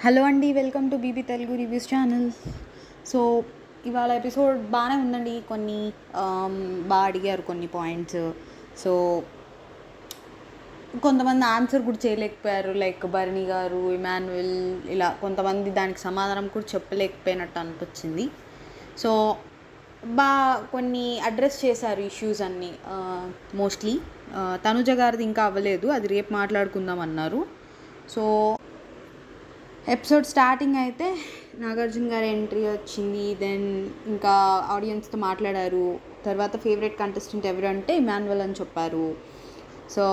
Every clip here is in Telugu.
హలో అండి, welcome to BB Telugu reviews channel. So ఇవాళ ఎపిసోడ్ బాగానే ఉందండి. కొన్ని బాగా అడిగారు కొన్ని పాయింట్స్. సో కొంతమంది ఆన్సర్ కూడా చేయలేకపోయారు, లైక్ బర్నీ గారు, ఇమాన్యుయల్, ఇలా కొంతమంది దానికి సమాధానం కూడా చెప్పలేకపోయినట్టు అనిపించింది. సో కొన్ని అడ్రస్ చేశారు ఇష్యూస్ అన్నీ. మోస్ట్లీ తనుజ గారిది ఇంకా అవ్వలేదు, అది రేపు మాట్లాడుకుందాం అన్నారు. సో ఎపిసోడ్ స్టార్టింగ్ అయితే నాగార్జున గారి ఎంట్రీ వచ్చింది. దెన్ ఇంకా ఆడియన్స్తో మాట్లాడారు. తర్వాత ఫేవరెట్ కంటెస్టెంట్ ఎవరు అంటే ఇమాన్యుయల్ అని చెప్పారు. సో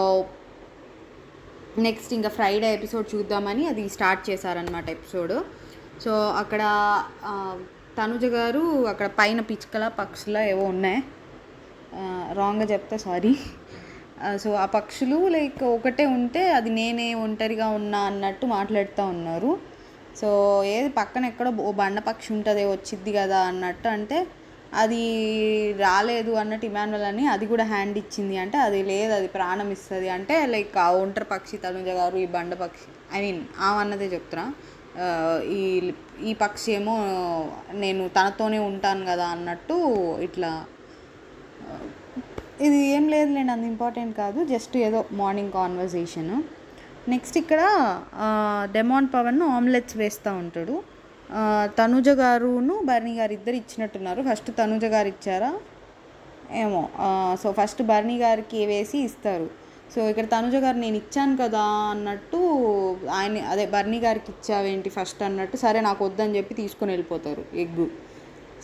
నెక్స్ట్ ఇంకా ఫ్రైడే ఎపిసోడ్ చూద్దామని అది స్టార్ట్ చేశారనమాట ఎపిసోడ్. సో అక్కడ తనుజ గారు అక్కడ పైన పిచ్చుకల పక్షుల ఏవో ఉన్నాయి, రాంగ్గా చెప్తే సారీ. సో ఆ పక్షులు లైక్ ఒకటే ఉంటే అది నేనే ఒంటరిగా ఉన్నా అన్నట్టు మాట్లాడుతూ ఉన్నారు. సో ఏది పక్కన ఎక్కడో ఓ బండ పక్షి ఉంటుంది వచ్చిద్ది కదా అన్నట్టు, అంటే అది రాలేదు అన్నట్టు ఇమాన్యుయల్ అని అది కూడా హ్యాండ్ ఇచ్చింది. అంటే అది లేదు, అది ప్రాణం ఇస్తుంది అంటే లైక్ ఆ ఒంటరి పక్షి తనుజ గారు, ఈ బండ పక్షి అన్నదే చెప్తున్నా. ఈ ఈ పక్షి ఏమో నేను తనతోనే ఉంటాను కదా అన్నట్టు ఇట్లా. ఇది ఏం లేదులేండి, అంత ఇంపార్టెంట్ కాదు, జస్ట్ ఏదో మార్నింగ్ కాన్వర్జేషన్. నెక్స్ట్ ఇక్కడ డెమాన్ పవన్ ఆమ్లెట్స్ వేస్తూ ఉంటాడు. తనుజ గారును బర్నీ గారు ఇద్దరు ఇచ్చినట్టున్నారు. ఫస్ట్ తనుజ గారు ఇచ్చారా ఏమో. సో ఫస్ట్ బర్నీ గారికి వేసి ఇస్తారు. సో ఇక్కడ తనుజ గారు నేను ఇచ్చాను కదా అన్నట్టు అదే బర్నీ గారికి ఇచ్చావేంటి ఫస్ట్ అన్నట్టు, సరే నాకు వద్దని చెప్పి తీసుకొని వెళ్ళిపోతారు ఎగ్గు.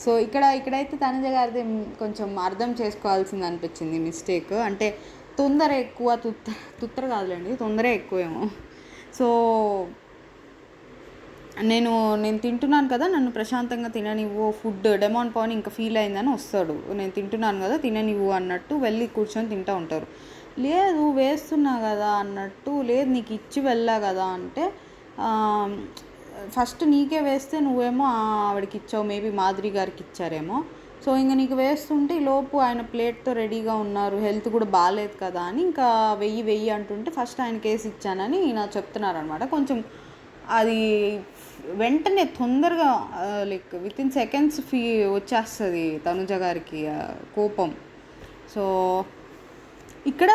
సో ఇక్కడైతే తనుజ గారిది కొంచెం అర్థం చేసుకోవాల్సింది అనిపించింది మిస్టేక్. అంటే తొందర ఎక్కువ, తుత్తర కాదులేండి, తొందర ఎక్కువేమో. సో నేను తింటున్నాను కదా, నన్ను ప్రశాంతంగా తిననివ్వు, ఫుడ్ డెమాన్ పవన్ ఇంకా ఫీల్ అయిందని వస్తాడు, నేను తింటున్నాను కదా తిననివ్వు అన్నట్టు వెళ్ళి కూర్చొని తింటూ ఉంటారు. లేదు వేస్తున్నా కదా అన్నట్టు, లేదు నీకు ఇచ్చి వెళ్ళా కదా అంటే ఫస్ట్ నీకే వేస్తే నువ్వేమో ఆవిడకి ఇచ్చావు, మేబీ మాధురి గారికి ఇచ్చారేమో. సో ఇంకా నీకు వేస్తుంటే ఈ లోపు ఆయన ప్లేట్తో రెడీగా ఉన్నారు, హెల్త్ కూడా బాగాలేదు కదా అని ఇంకా వెయ్యి అంటుంటే ఫస్ట్ ఆయన కేసు ఇచ్చానని నాకు చెప్తున్నారనమాట. కొంచెం అది వెంటనే తొందరగా లైక్ విత్ ఇన్ సెకండ్స్ వచ్చేస్తుంది తనుజ గారికి కోపం. సో ఇక్కడ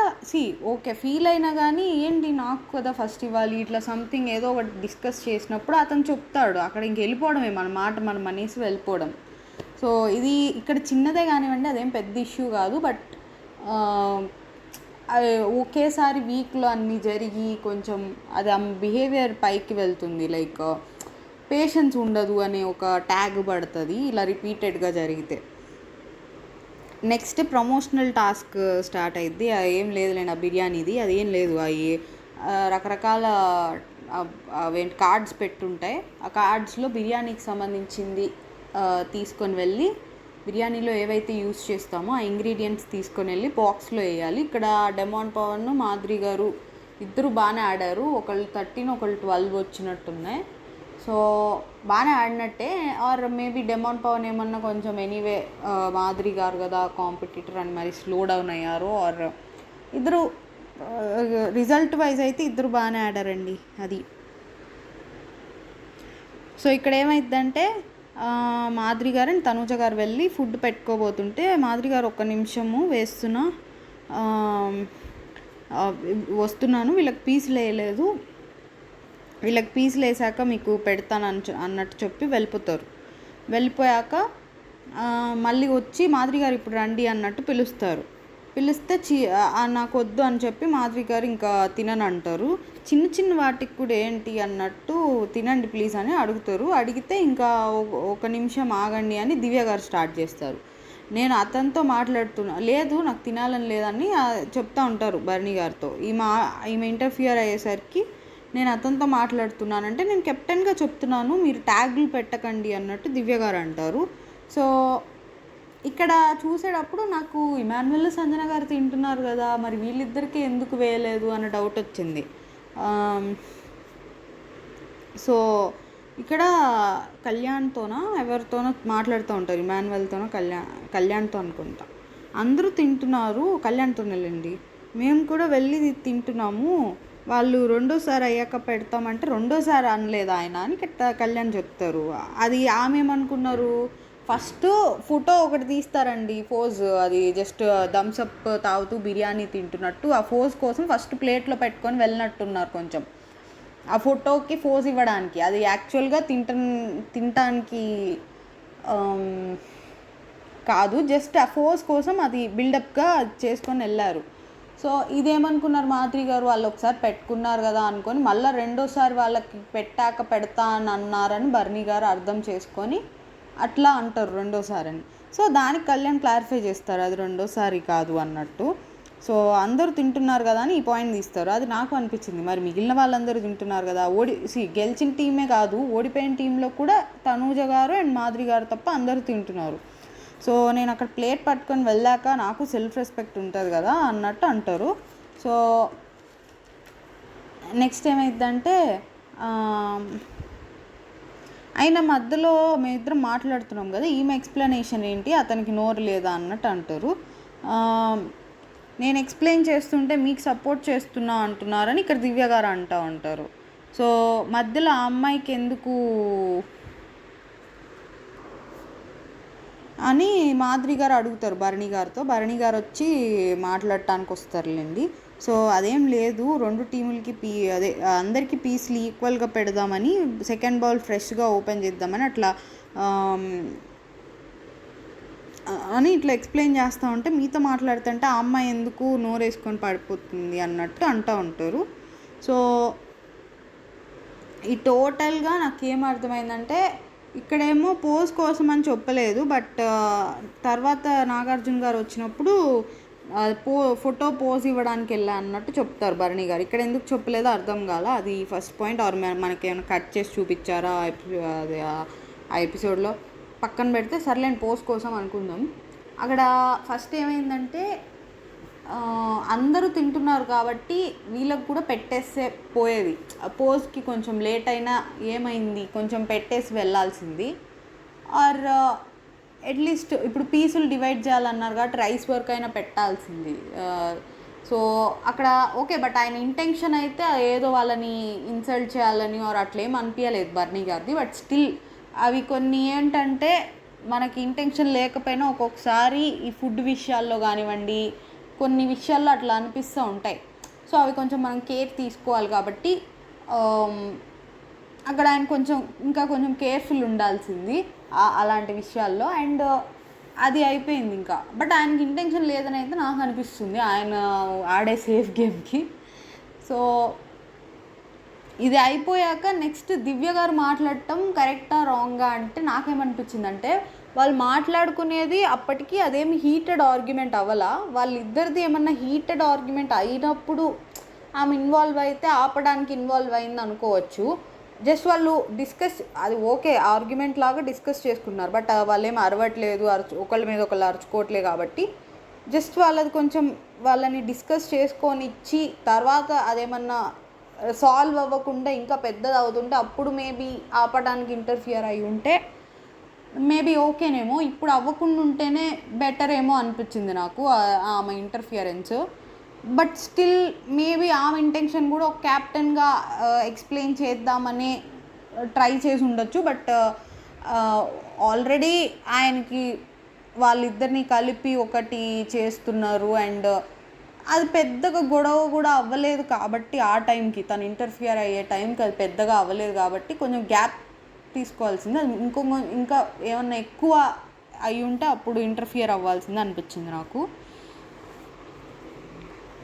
ఓకే ఫీల్ అయినా కానీ ఏంటి నాకు కదా ఫస్ట్ ఇవ్వాలి ఇట్లా సంథింగ్ ఏదో ఒకటి డిస్కస్ చేసినప్పుడు అతను చెప్తాడు, అక్కడ ఇంక వెళ్ళిపోవడమే, మన మాట మనం అనేసి వెళ్ళిపోవడం. సో ఇది ఇక్కడ చిన్నదే కానివ్వండి, అదేం పెద్ద ఇష్యూ కాదు. బట్ ఒకేసారి వీక్లో అన్నీ జరిగి కొంచెం అది ఆ బిహేవియర్ పైకి వెళ్తుంది, లైక్ పేషెన్స్ ఉండదు అనే ఒక ట్యాగ్ పడుతుంది ఇలా రిపీటెడ్గా జరిగితే. నెక్స్ట్ ప్రమోషనల్ టాస్క్ స్టార్ట్ అయింది. ఏం లేదులేండి ఆ బిర్యానీది, అదేం లేదు. అవి రకరకాల అవేంటి కార్డ్స్ పెట్టుంటాయి, ఆ కార్డ్స్లో బిర్యానీకి సంబంధించింది తీసుకొని వెళ్ళి బిర్యానీలో ఏవైతే యూస్ చేస్తామో ఆ ఇంగ్రీడియంట్స్ తీసుకొని వెళ్ళి బాక్స్లో వేయాలి. ఇక్కడ డెమాన్ పవన్, మాధురి గారు ఇద్దరు బాగానే ఆడారు, ఒకళ్ళు 13 ఒకళ్ళు 12 వచ్చినట్టున్నాయి. సో బాగానే ఆడినట్టే. ఆర్ మేబీ డెమాన్ పవన్ ఏమన్నా కొంచెం ఎనీవే మాధురి గారు కదా కాంపిటీటర్ అని మరి స్లో డౌన్ అయ్యారు. ఆర్ ఇద్దరు రిజల్ట్ వైజ్ అయితే ఇద్దరు బాగానే ఆడారండి అది. సో ఇక్కడ ఏమైందంటే మాధురి గారు అండ్ తనుజ గారు వెళ్ళి ఫుడ్ పెట్టుకోబోతుంటే మాధురి గారు ఒక్క నిమిషము వస్తున్నాను, వీళ్ళకి పీసులు వేయలేదు, వీళ్ళకి పీసులు వేసాక మీకు పెడతాను అన్నట్టు చెప్పి వెళ్ళిపోతారు. వెళ్ళిపోయాక మళ్ళీ వచ్చి మాధురి గారు ఇప్పుడు రండి అన్నట్టు పిలిస్తే నాకు వద్దు అని చెప్పి మాధురి గారు ఇంకా తినని అంటారు. చిన్న వాటికి కూడా ఏంటి అన్నట్టు తినండి ప్లీజ్ అని అడుగుతారు. అడిగితే ఇంకా ఒక నిమిషం ఆగండి అని దివ్య గారు స్టార్ట్ చేస్తారు. నేను అతనితో మాట్లాడుతున్నా, లేదు నాకు తినాలని లేదని చెప్తా ఉంటారు బర్నీ గారితో. ఈమె ఇంటర్ఫియర్ అయ్యేసరికి నేను అతనితో మాట్లాడుతున్నానంటే నేను కెప్టెన్గా చెప్తున్నాను, మీరు ట్యాగ్లు పెట్టకండి అన్నట్టు దివ్య గారు అంటారు. సో ఇక్కడ చూసేటప్పుడు నాకు ఇమాన్యుయల్, సంజన గారు తింటున్నారు కదా, మరి వీళ్ళిద్దరికీ ఎందుకు వేయలేదు అన్న డౌట్ వచ్చింది. సో ఇక్కడ కళ్యాణ్తోనో ఎవరితోనో మాట్లాడుతూ ఉంటారు, ఇమాన్యుయల్తోనో కళ్యాణ్తో అనుకుంటా. అందరూ తింటున్నారు, కళ్యాణ్తో వెళ్ళండి, మేము కూడా వెళ్ళి తింటున్నాము, వాళ్ళు రెండోసారి అయ్యాక పెడతామంటే రెండోసారి అనలేదు ఆయన అని కళ్యాణ్ చెప్తారు. అది ఆమె ఏమనుకున్నారు, ఫస్ట్ ఫోటో ఒకటి తీస్తారండి పోజ్, అది జస్ట్ థమ్స్అప్ తాగుతూ బిర్యానీ తింటున్నట్టు ఆ పోజ్ కోసం ఫస్ట్ ప్లేట్లో పెట్టుకొని వెళ్ళినట్టున్నారు కొంచెం, ఆ ఫోటోకి పోజ్ ఇవ్వడానికి. అది యాక్చువల్గా తినటానికి కాదు, జస్ట్ ఆ పోజ్ కోసం అది బిల్డప్గా చేసుకొని వెళ్ళారు. సో ఇదేమనుకున్నారు మాధురి గారు, వాళ్ళు ఒకసారి పెట్టుకున్నారు కదా అనుకొని మళ్ళీ రెండోసారి వాళ్ళకి పెట్టాక పెడతా అని అన్నారని బర్నీ గారు అర్థం చేసుకొని అట్లా అంటారు రెండోసారి అని. సో దానికి కళ్యాణ్ క్లారిఫై చేస్తారు అది రెండోసారి కాదు అన్నట్టు. సో అందరూ తింటున్నారు కదా అని ఈ పాయింట్ తీస్తారు. అది నాకు అనిపించింది, మరి మిగిలిన వాళ్ళందరూ తింటున్నారు కదా, గెలిచిన టీమే కాదు ఓడిపోయిన టీంలో కూడా తనూజ గారు అండ్ మాధురి గారు తప్ప అందరూ తింటున్నారు. సో నేను అక్కడ ప్లేట్ పట్టుకొని వెళ్ళాక నాకు సెల్ఫ్ రెస్పెక్ట్ ఉంటుంది కదా అన్నట్టు అంటారు. సో నెక్స్ట్ ఏమైందంటే అయిన మధ్యలో మేమిద్దరం మాట్లాడుతున్నాం కదా, ఈమె ఎక్స్ప్లెనేషన్ ఏంటి, అతనికి నోరు లేదా అన్నట్టు అంటారు. నేను ఎక్స్ప్లెయిన్ చేస్తుంటే మీకు సపోర్ట్ చేస్తున్నా అంటున్నారని ఇక్కడ దివ్య గారు అంటూ ఉంటారు. సో మధ్యలో ఆ అమ్మాయికి ఎందుకు అని మాధురి గారు అడుగుతారు భరణి గారితో. భరణి గారు వచ్చి మాట్లాడటానికి వస్తారులేండి. సో అదేం లేదు, రెండు టీములకి అదే అందరికీ పీస్లు ఈక్వల్గా పెడదామని, సెకండ్ బౌల్ ఫ్రెష్గా ఓపెన్ చేద్దామని అట్లా అని ఇట్లా ఎక్స్ప్లెయిన్ చేస్తూ ఉంటే మీతో మాట్లాడుతుంటే ఆ అమ్మాయి ఎందుకు నోరేసుకొని పడిపోతుంది అన్నట్టు అంటూ ఉంటారు. సో ఈ టోటల్గా నాకేం అర్థమైందంటే ఇక్కడేమో పోజ్ కోసం అని చెప్పలేదు, బట్ తర్వాత నాగార్జున గారు వచ్చినప్పుడు ఫోటో పోజ్ ఇవ్వడానికి వెళ్ళా అన్నట్టు చెప్తారు భరణి గారు. ఇక్కడ ఎందుకు చెప్పలేదో అర్థం కాల, అది ఫస్ట్ పాయింట్. ఆర్ మనకేమైనా కట్ చేసి చూపించారా అది ఆ ఎపిసోడ్లో పక్కన పెడితే సర్లేండి పోజ్ కోసం అనుకుందాం. అక్కడ ఫస్ట్ ఏమైందంటే అందరూ తింటున్నారు కాబట్టి వీళ్ళకి కూడా పెట్టేస్తే పోయేది, పోజ్కి కొంచెం లేట్ అయినా ఏమైంది కొంచెం పెట్టేసి వెళ్ళాల్సింది. ఆర్ అట్లీస్ట్ ఇప్పుడు పీసులు డివైడ్ చేయాలన్నారు కాబట్టి రైస్ వర్క్ అయినా పెట్టాల్సింది. సో అక్కడ ఓకే, బట్ ఆయన ఇంటెన్షన్ అయితే ఏదో వాళ్ళని ఇన్సల్ట్ చేయాలని ఆర్ అట్లేం అనిపించలేదు బర్నీ గారిది. బట్ స్టిల్ అవి కొన్ని ఏంటంటే మనకి ఇంటెన్షన్ లేకపోయినా ఒక్కొక్కసారి ఈ ఫుడ్ విషయాల్లో కానివ్వండి కొన్ని విషయాల్లో అట్లా అనిపిస్తూ ఉంటాయి. సో అవి కొంచెం మనం కేర్ తీసుకోవాలి కాబట్టి అక్కడ ఆయన ఇంకా కొంచెం కేర్ఫుల్ ఉండాల్సింది అలాంటి విషయాల్లో. అండ్ అది అయిపోయింది ఇంకా. బట్ ఆయనకి ఇంటెన్షన్ లేదని అయితే నాకు అనిపిస్తుంది ఆయన ఆడే సేఫ్ గేమ్కి. సో ఇది అయిపోయాక నెక్స్ట్ దివ్య గారు మాట్లాడటం కరెక్టా రాంగా అంటే నాకేమనిపించిందంటే వాళ్ళు మాట్లాడుకునేది అప్పటికి అదేమి హీటెడ్ ఆర్గ్యుమెంట్ అవ్వలా, వాళ్ళిద్దరిది ఏమన్నా హీటెడ్ ఆర్గ్యుమెంట్ అయినప్పుడు ఆమె ఇన్వాల్వ్ అయితే ఆపడానికి ఇన్వాల్వ్ అయింది అనుకోవచ్చు. జస్ట్ వాళ్ళు డిస్కస్ అది ఓకే ఆర్గ్యుమెంట్ లాగా డిస్కస్ చేసుకున్నారు, బట్ వాళ్ళు ఏమి అరవట్లేదు, ఒకళ్ళ మీద ఒకళ్ళు అరుచుకోవట్లేదు కాబట్టి జస్ట్ వాళ్ళది కొంచెం వాళ్ళని డిస్కస్ చేసుకొని ఇచ్చి తర్వాత అదేమన్నా సాల్వ్ అవ్వకుండా ఇంకా పెద్దది అవుతుంటే అప్పుడు మేబీ ఆపడానికి ఇంటర్ఫియర్ అయి ఉంటే మేబీ ఓకేనేమో. ఇప్పుడు అవ్వకుండా ఉంటేనే బెటర్ ఏమో అనిపించింది నాకు ఆమె ఇంటర్ఫియరెన్స్. బట్ స్టిల్ మేబీ ఆమె ఇంటెన్షన్ కూడా ఒక క్యాప్టెన్గా ఎక్స్ప్లెయిన్ చేద్దామని ట్రై చేసి ఉండొచ్చు. బట్ ఆల్రెడీ ఆయనకి వాళ్ళిద్దరిని కలిపి ఒకటి చేస్తున్నారు అండ్ అది పెద్దగా గొడవ కూడా అవ్వలేదు కాబట్టి ఆ టైంకి తను ఇంటర్ఫియర్ అయ్యే టైంకి అది పెద్దగా అవ్వలేదు కాబట్టి కొంచెం గ్యాప్ తీసుకోవాల్సింది. అది ఇంకా ఏమన్నా ఎక్కువ అయి ఉంటే అప్పుడు ఇంటర్ఫియర్ అవ్వాల్సింది అనిపించింది నాకు.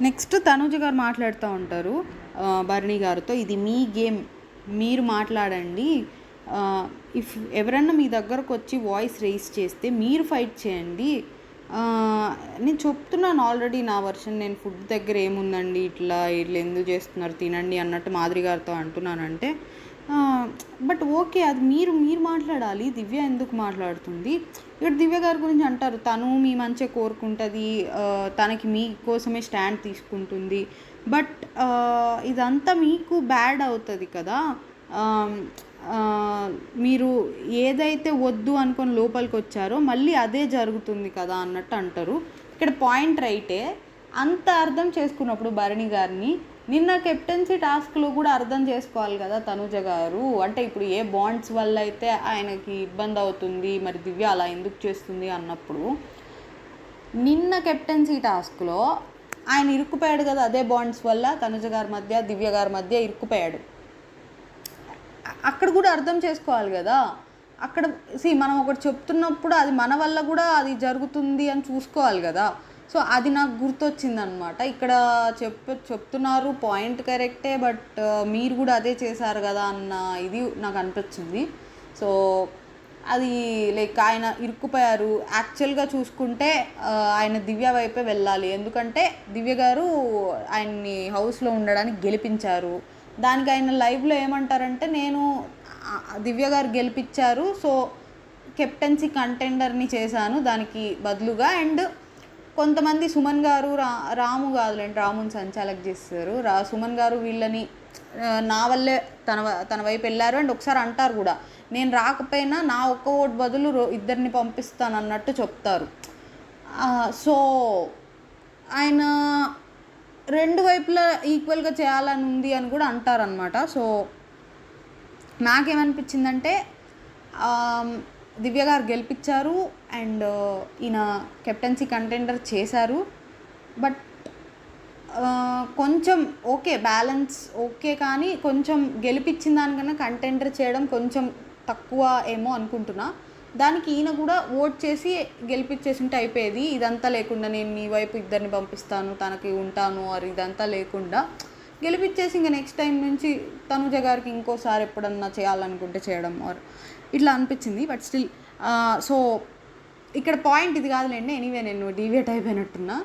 నెక్స్ట్ తనూజ గారు మాట్లాడుతూ ఉంటారు భరణి గారితో, ఇది మీ గేమ్ మీరు మాట్లాడండి, ఇఫ్ ఎవరన్నా మీ దగ్గరకు వచ్చి వాయిస్ రేస్ చేస్తే మీరు ఫైట్ చేయండి. నేను చెప్తున్నాను ఆల్రెడీ నా వర్షన్, నేను ఫుడ్ దగ్గర ఏముందండి ఇట్లా ఎందుకు చేస్తున్నారు తినండి అన్నట్టు మాధురి గారితో అంటున్నానంటే బట్ ఓకే అది మీరు మాట్లాడాలి, దివ్య ఎందుకు మాట్లాడుతుంది. ఇక్కడ దివ్య గారి గురించి అంటారు తను మీ మంచిగా కోరుకుంటుంది, తనకి మీ కోసమే స్టాండ్ తీసుకుంటుంది, బట్ ఇదంతా మీకు బ్యాడ్ అవుతుంది కదా, మీరు ఏదైతే వద్దు అనుకొని లోపలికి వచ్చారో మళ్ళీ అదే జరుగుతుంది కదా అన్నట్టు అంటారు. ఇక్కడ పాయింట్ రైటే, అంత అర్థం చేసుకున్నప్పుడు భరణి గారిని నిన్న కెప్టెన్సీ టాస్క్లో కూడా అర్థం చేసుకోవాలి కదా తనుజ గారు. అంటే ఇప్పుడు ఏ బాండ్స్ వల్ల అయితే ఆయనకి ఇబ్బంది అవుతుంది, మరి దివ్య అలా ఎందుకు చేస్తుంది అన్నప్పుడు నిన్న కెప్టెన్సీ టాస్క్లో ఆయన ఇరుక్కుపోయాడు కదా, అదే బాండ్స్ వల్ల తనుజ గారి మధ్య దివ్య గారి మధ్య ఇరుక్కుపోయాడు. అక్కడ కూడా అర్థం చేసుకోవాలి కదా. అక్కడ మనం ఒకటి చెప్తున్నప్పుడు అది మన వల్ల కూడా అది జరుగుతుంది అని చూసుకోవాలి కదా. సో అది నాకు గుర్తొచ్చిందనమాట. ఇక్కడ చెప్తున్నారు, పాయింట్ కరెక్టే, బట్ మీరు కూడా అదే చేశారు కదా అన్న ఇది నాకు అనిపించింది. సో అది లైక్ ఆయన ఇరుక్కుపోయారు. యాక్చువల్గా చూసుకుంటే ఆయన దివ్య వైపే వెళ్ళాలి, ఎందుకంటే దివ్య గారు ఆయన్ని హౌస్లో ఉండడానికి గెలిపించారు. దానికి ఆయన లైవ్లో ఏమంటారంటే, నేను దివ్య గారు గెలిపించారు, సో కెప్టెన్సీ కంటెండర్ని చేశాను దానికి బదులుగా. అండ్ కొంతమంది సుమన్ గారు రాము కాదులేండి, రాముని సంచాలక్ చేస్తారు, సుమన్ గారు వీళ్ళని నా వల్లే తన వైపు వెళ్ళారు. అండ్ ఒకసారి అంటారు కూడా, నేను రాకపోయినా నా ఒక్క ఓటు బదులు ఇద్దరిని పంపిస్తాను అన్నట్టు చెప్తారు. సో ఆయన రెండు వైపులా ఈక్వల్గా చేయాలని ఉంది అని కూడా అంటారనమాట. సో నాకేమనిపించిందంటే దివ్య గారు గెలిపించారు అండ్ ఈయన కెప్టెన్సీ కంటెండర్ చేశారు. బట్ కొంచెం ఓకే, బ్యాలెన్స్ ఓకే, కానీ కొంచెం గెలిపించిన దానికన్నా కంటెండర్ చేయడం కొంచెం తక్కువ ఏమో అనుకుంటున్నా. దానికి ఈయన కూడా ఓట్ చేసి గెలిపించేసింటే అయిపోయేది. ఇదంతా లేకుండా నేను నీ వైపు ఇద్దరిని పంపిస్తాను, తనకి ఉంటాను అని ఇదంతా లేకుండా గెలిపించేసి ఇంకా నెక్స్ట్ టైం నుంచి తనుజ గారికి ఇంకోసారి ఎప్పుడన్నా చేయాలనుకుంటే చేయడం ఆర్ ఇట్లా అనిపించింది. బట్ స్టిల్ సో ఇక్కడ పాయింట్ ఇది కాదులేండి. ఎనీవే నేను డీవియేట్ అయిపోయినట్టున్నా.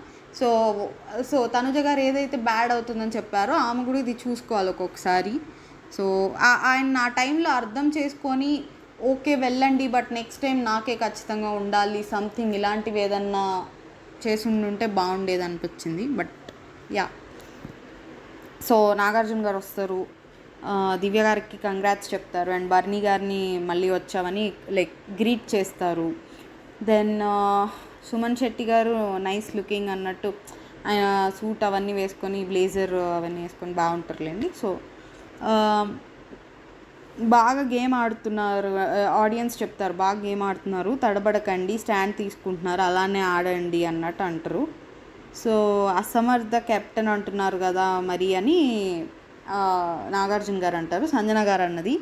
సో తనుజ గారు ఏదైతే బ్యాడ్ అవుతుందని చెప్పారో ఆమె కూడా ఇది చూసుకోవాలి ఒక్కొక్కసారి. సో ఆయన ఆ టైంలో అర్థం చేసుకొని ఓకే వెళ్ళండి, బట్ నెక్స్ట్ టైం నాకే ఖచ్చితంగా ఉండాలి సంథింగ్ ఇలాంటివి ఏదన్నా చేసుంటే బాగుండేది అనిపించింది. బట్ యా, సో నాగార్జున గారు వస్తారు, దివ్య గారికి కంగ్రాట్స్ చెప్తారు అండ్ బర్నీ గారిని మళ్ళీ వచ్చామని లైక్ గ్రీట్ చేస్తారు. దెన్ సుమన్ శెట్టి గారు నైస్ లుకింగ్ అన్నట్టు ఆయన సూట్ అవన్నీ వేసుకొని బ్లేజర్ అవన్నీ వేసుకొని బాగుంటారులేండి. సో బాగా గేమ్ ఆడుతున్నారు, ఆడియన్స్ చెప్తారు బాగా గేమ్ ఆడుతున్నారు, తడబడకండి, స్టాండ్ తీసుకుంటున్నారు, అలానే ఆడండి అన్నట్టు అంటారు. సో అసమర్థ కెప్టెన్ అంటున్నారు కదా మరి అని నాగార్జున గారు అంటారు, సంజన గారు అన్నది.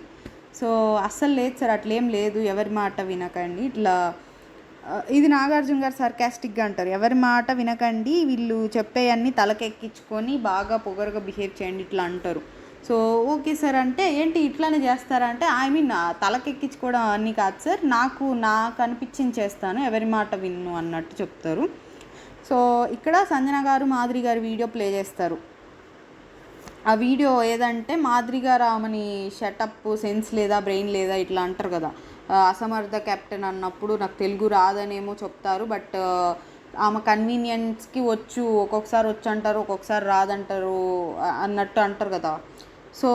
సో అస్సలు లేదు సార్, అట్లేం లేదు, ఎవరి మాట వినకండి, ఇట్లా ఇది నాగార్జున గారు సర్కాస్టిక్గా అంటారు, ఎవరి మాట వినకండి, వీళ్ళు చెప్పేవన్నీ తలకెక్కించుకొని బాగా పొగరుగా బిహేవ్ చేయండి ఇట్లా అంటారు. సో ఓకే సార్ అంటే ఏంటి ఇట్లానే చేస్తారా అంటే, ఐ మీన్ తలకెక్కించుకోవడం అన్నీ కాదు సార్, నాకు అనిపించింది చేస్తాను, ఎవరి మాట విన్ను అన్నట్టు చెప్తారు. సో ఇక్కడ సంజన గారు మాధురి గారు వీడియో ప్లే చేస్తారు. ఆ వీడియో ఏదంటే మాధురి గారు ఆమెని షటప్, సెన్స్ లేదా, బ్రెయిన్ లేదా ఇట్లా అంటారు కదా, అసమర్థ కెప్టెన్ అన్నప్పుడు నాకు తెలుగు రాదనేమో చెప్తారు, బట్ ఆమె కన్వీనియన్స్కి ఒక్కొక్కసారి వచ్చు అంటారు, ఒక్కొక్కసారి రాదంటారు అన్నట్టు అంటారు కదా. సో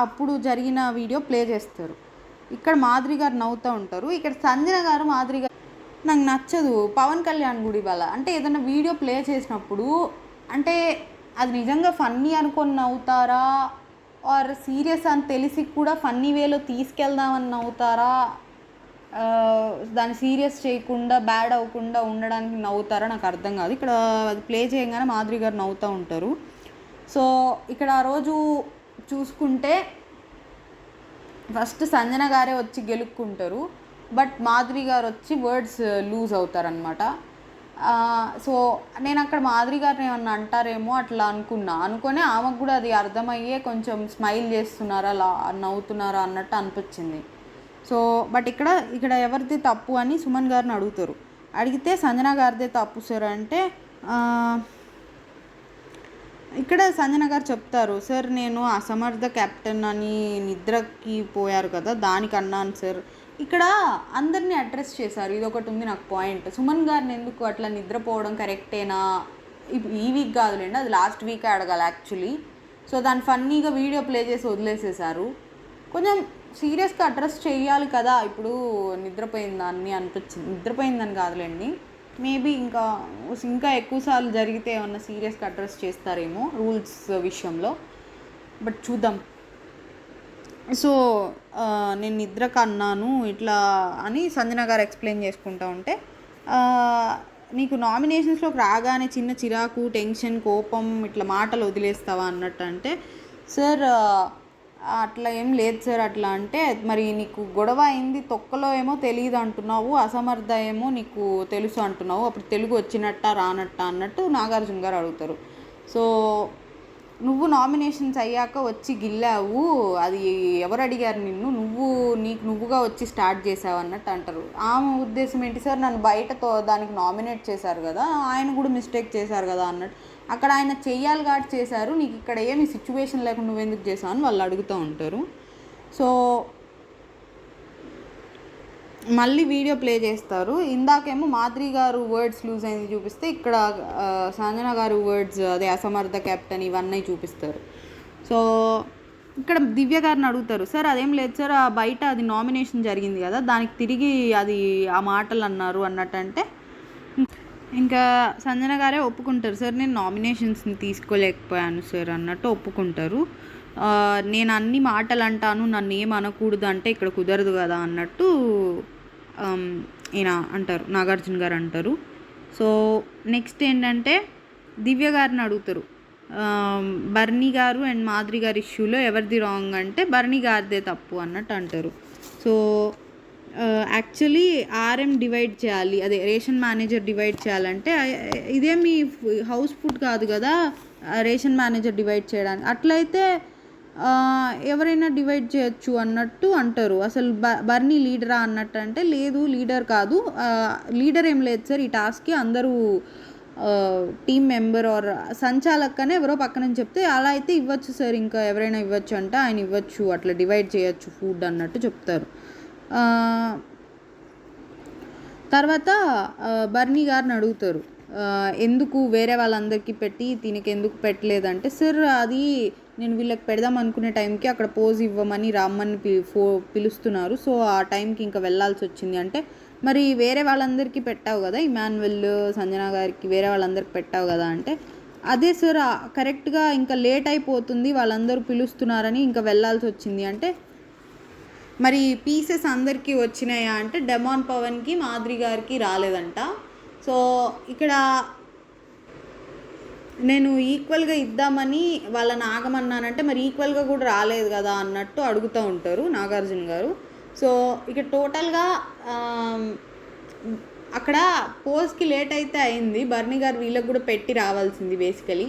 అప్పుడు జరిగిన వీడియో ప్లే చేస్తారు. ఇక్కడ మాధురి గారు నవ్వుతూ ఉంటారు, ఇక్కడ సంజన గారు మాధురి గారు నాకు నచ్చదు. పవన్ కళ్యాణ్ గుడి వల్ల అంటే ఏదైనా వీడియో ప్లే చేసినప్పుడు అంటే అది నిజంగా ఫన్నీ అనుకొని నవ్వుతారా ఆర్ సీరియస్ అని తెలిసి కూడా ఫన్నీ వేలో తీసుకెళ్దామని నవ్వుతారా, దాన్ని సీరియస్ చేయకుండా బ్యాడ్ అవ్వకుండా ఉండడానికి నవ్వుతారా నాకు అర్థం కాదు. ఇక్కడ అది ప్లే చేయగానే మాధురి గారు నవ్వుతూ ఉంటారు. సో ఇక్కడ ఆ రోజు చూసుకుంటే ఫస్ట్ సంజన గారే వచ్చి గెలుక్కుంటారు, బట్ మాధురి గారు వచ్చి వర్డ్స్ లూజ్ అవుతారనమాట. సో నేను అక్కడ మాధురి గారిని ఏమన్నా అంటారేమో అట్లా అనుకునే ఆమెకు కూడా అది అర్థమయ్యే కొంచెం స్మైల్ చేస్తున్నారా, అలా నవ్వుతున్నారా అన్నట్టు అనిపించింది. సో బట్ ఇక్కడ ఎవరిది తప్పు అని సుమన్ గారిని అడుగుతారు. అడిగితే సంజన గారిదే తప్పు సార్ అంటే ఇక్కడ సంజన గారు చెప్తారు, సార్ నేను అసమర్థ కెప్టెన్ అని నిద్రకి పోయారు కదా దానికి అన్నాను సార్. ఇక్కడ అందరినీ అడ్రస్ చేశారు, ఇది ఒకటి ఉంది నాకు పాయింట్. సుమన్ గారిని ఎందుకు అట్లా నిద్రపోవడం కరెక్టేనా, ఈ వీక్ కాదులేండి, అది లాస్ట్ వీకే అడగాలి యాక్చువల్లీ. సో దాన్ని ఫన్నీగా వీడియో ప్లే చేసి వదిలేసేసారు. కొంచెం సీరియస్గా అడ్రస్ చేయాలి కదా. ఇప్పుడు నిద్రపోయిందాన్ని అనిపించింది, నిద్రపోయిందని కాదులేండి, మేబీ ఇంకా ఇంకా ఎక్కువసార్లు జరిగితే ఏమన్నా సీరియస్గా అడ్రస్ చేస్తారేమో రూల్స్ విషయంలో, బట్ చూద్దాం. సో నేను నిద్రకు అన్నాను ఇట్లా అని సంజన గారు ఎక్స్ప్లెయిన్ చేసుకుంటా ఉంటే, నీకు నామినేషన్స్లోకి రాగానే చిన్న చిరాకు, టెన్షన్, కోపం ఇట్లా మాటలు వదిలేస్తావా అన్నట్టు అంటే, సార్ అట్లా ఏం లేదు సార్. అట్లా అంటే మరి నీకు గొడవ అయింది తొక్కలో ఏమో తెలియదు అంటున్నావు, అసమర్థ ఏమో నీకు తెలుసు అంటున్నావు, అప్పుడు తెలుగు వచ్చినట్ట రానట్ట అన్నట్టు నాగార్జున గారు అడుగుతారు. సో నువ్వు నామినేషన్స్ అయ్యాక వచ్చి గిల్లావు, అది ఎవరు అడిగారు నిన్ను, నీకు నువ్వుగా వచ్చి స్టార్ట్ చేసావు అన్నట్టు అంటారు. ఆమె ఉద్దేశం ఏంటి సార్, నన్ను బయటతో దానికి నామినేట్ చేశారు కదా, ఆయన కూడా మిస్టేక్ చేశారు కదా అన్నట్టు. అక్కడ ఆయన చెయ్యాలి కాబట్టి చేశారు, నీకు ఇక్కడ ఏమి సిచ్యువేషన్ లేకుండా నువ్వెందుకు చేసావు అని వాళ్ళు అడుగుతూ ఉంటారు. సో మళ్ళీ వీడియో ప్లే చేస్తారు. ఇందాకేమో మాధురి గారు వర్డ్స్ లూజ్ అయింది చూపిస్తే, ఇక్కడ సంజన గారు వర్డ్స్ అదే అసమర్థ కెప్టెన్ ఇవన్నీ చూపిస్తారు. సో ఇక్కడ దివ్య గారిని అడుగుతారు, సార్ అదేం లేదు సార్, బయట అది నామినేషన్ జరిగింది కదా, దానికి తిరిగి అది ఆ మాటలు అన్నారు అన్నట్టు. అంటే ఇంకా సంజన గారే ఒప్పుకుంటారు, సార్ నేను నామినేషన్స్ని తీసుకోలేకపోయాను సార్ అన్నట్టు ఒప్పుకుంటారు. నేను అన్ని మాటలు అంటాను, నన్ను ఏం అనకూడదు అంటే ఇక్కడ కుదరదు కదా అన్నట్టు ఈయన అంటారు, నాగార్జున గారు అంటారు. సో నెక్స్ట్ ఏంటంటే దివ్య గారిని అడుగుతారు, బర్నీ గారు అండ్ మాధురి గారి ఇష్యూలో ఎవరిది రాంగ్ అంటే బర్నీ గారిదే తప్పు అన్నట్టు అంటారు. సో యాక్చువల్లీ ఆర్ఎం డివైడ్ చేయాలి, అదే రేషన్ మేనేజర్ డివైడ్ చేయాలంటే ఇదేమి హౌస్ ఫుడ్ కాదు కదా రేషన్ మేనేజర్ డివైడ్ చేయడానికి, అట్లయితే ఎవరైనా డివైడ్ చేయొచ్చు అన్నట్టు అంటారు. అసలు బర్నీ లీడరా అన్నట్టు అంటే, లేదు లీడర్ కాదు, లీడర్ ఏం లేదు సార్ ఈ టాస్క్కి, అందరూ టీమ్ మెంబర్ ఆర్ సంచాలకనే ఎవరో పక్కన చెప్తే అలా అయితే ఇవ్వచ్చు సార్, ఇంకా ఎవరైనా ఇవ్వచ్చు అంటే ఆయన ఇవ్వచ్చు, అట్లా డివైడ్ చేయొచ్చు ఫుడ్ అన్నట్టు చెప్తారు. తర్వాత బర్నీ గారిని అడుగుతారు, ఎందుకు వేరే వాళ్ళందరికీ పెట్టి దీనికి ఎందుకు పెట్టలేదంటే, సార్ అది నేను వీళ్ళకి పెడదాం అనుకునే టైంకి అక్కడ పోజ్ ఇవ్వమని రమ్మని పిలుస్తున్నారు, సో ఆ టైంకి ఇంకా వెళ్ళాల్సి వచ్చింది అంటే, మరి వేరే వాళ్ళందరికీ పెట్టావు కదా, ఇమాన్యువల్ సంజన గారికి వేరే వాళ్ళందరికీ పెట్టావు కదా అంటే, అదే సార్ కరెక్ట్గా ఇంకా లేట్ అయిపోతుంది వాళ్ళందరూ పిలుస్తున్నారని ఇంకా వెళ్ళాల్సి వచ్చింది అంటే, మరి పీసెస్ అందరికీ వచ్చినాయా అంటే డెమాన్ పవన్కి మాధురి గారికి రాలేదంట. సో ఇక్కడ నేను ఈక్వల్గా ఇద్దామని వాళ్ళని ఆగమన్నానంటే మరి ఈక్వల్గా కూడా రాలేదు కదా అన్నట్టు అడుగుతూ ఉంటారు నాగార్జున గారు. సో ఇక టోటల్గా అక్కడ పోస్ట్కి లేట్ అయితే అయింది, బర్నీ గారు వీళ్ళకి కూడా పెట్టి రావాల్సింది బేసికలీ,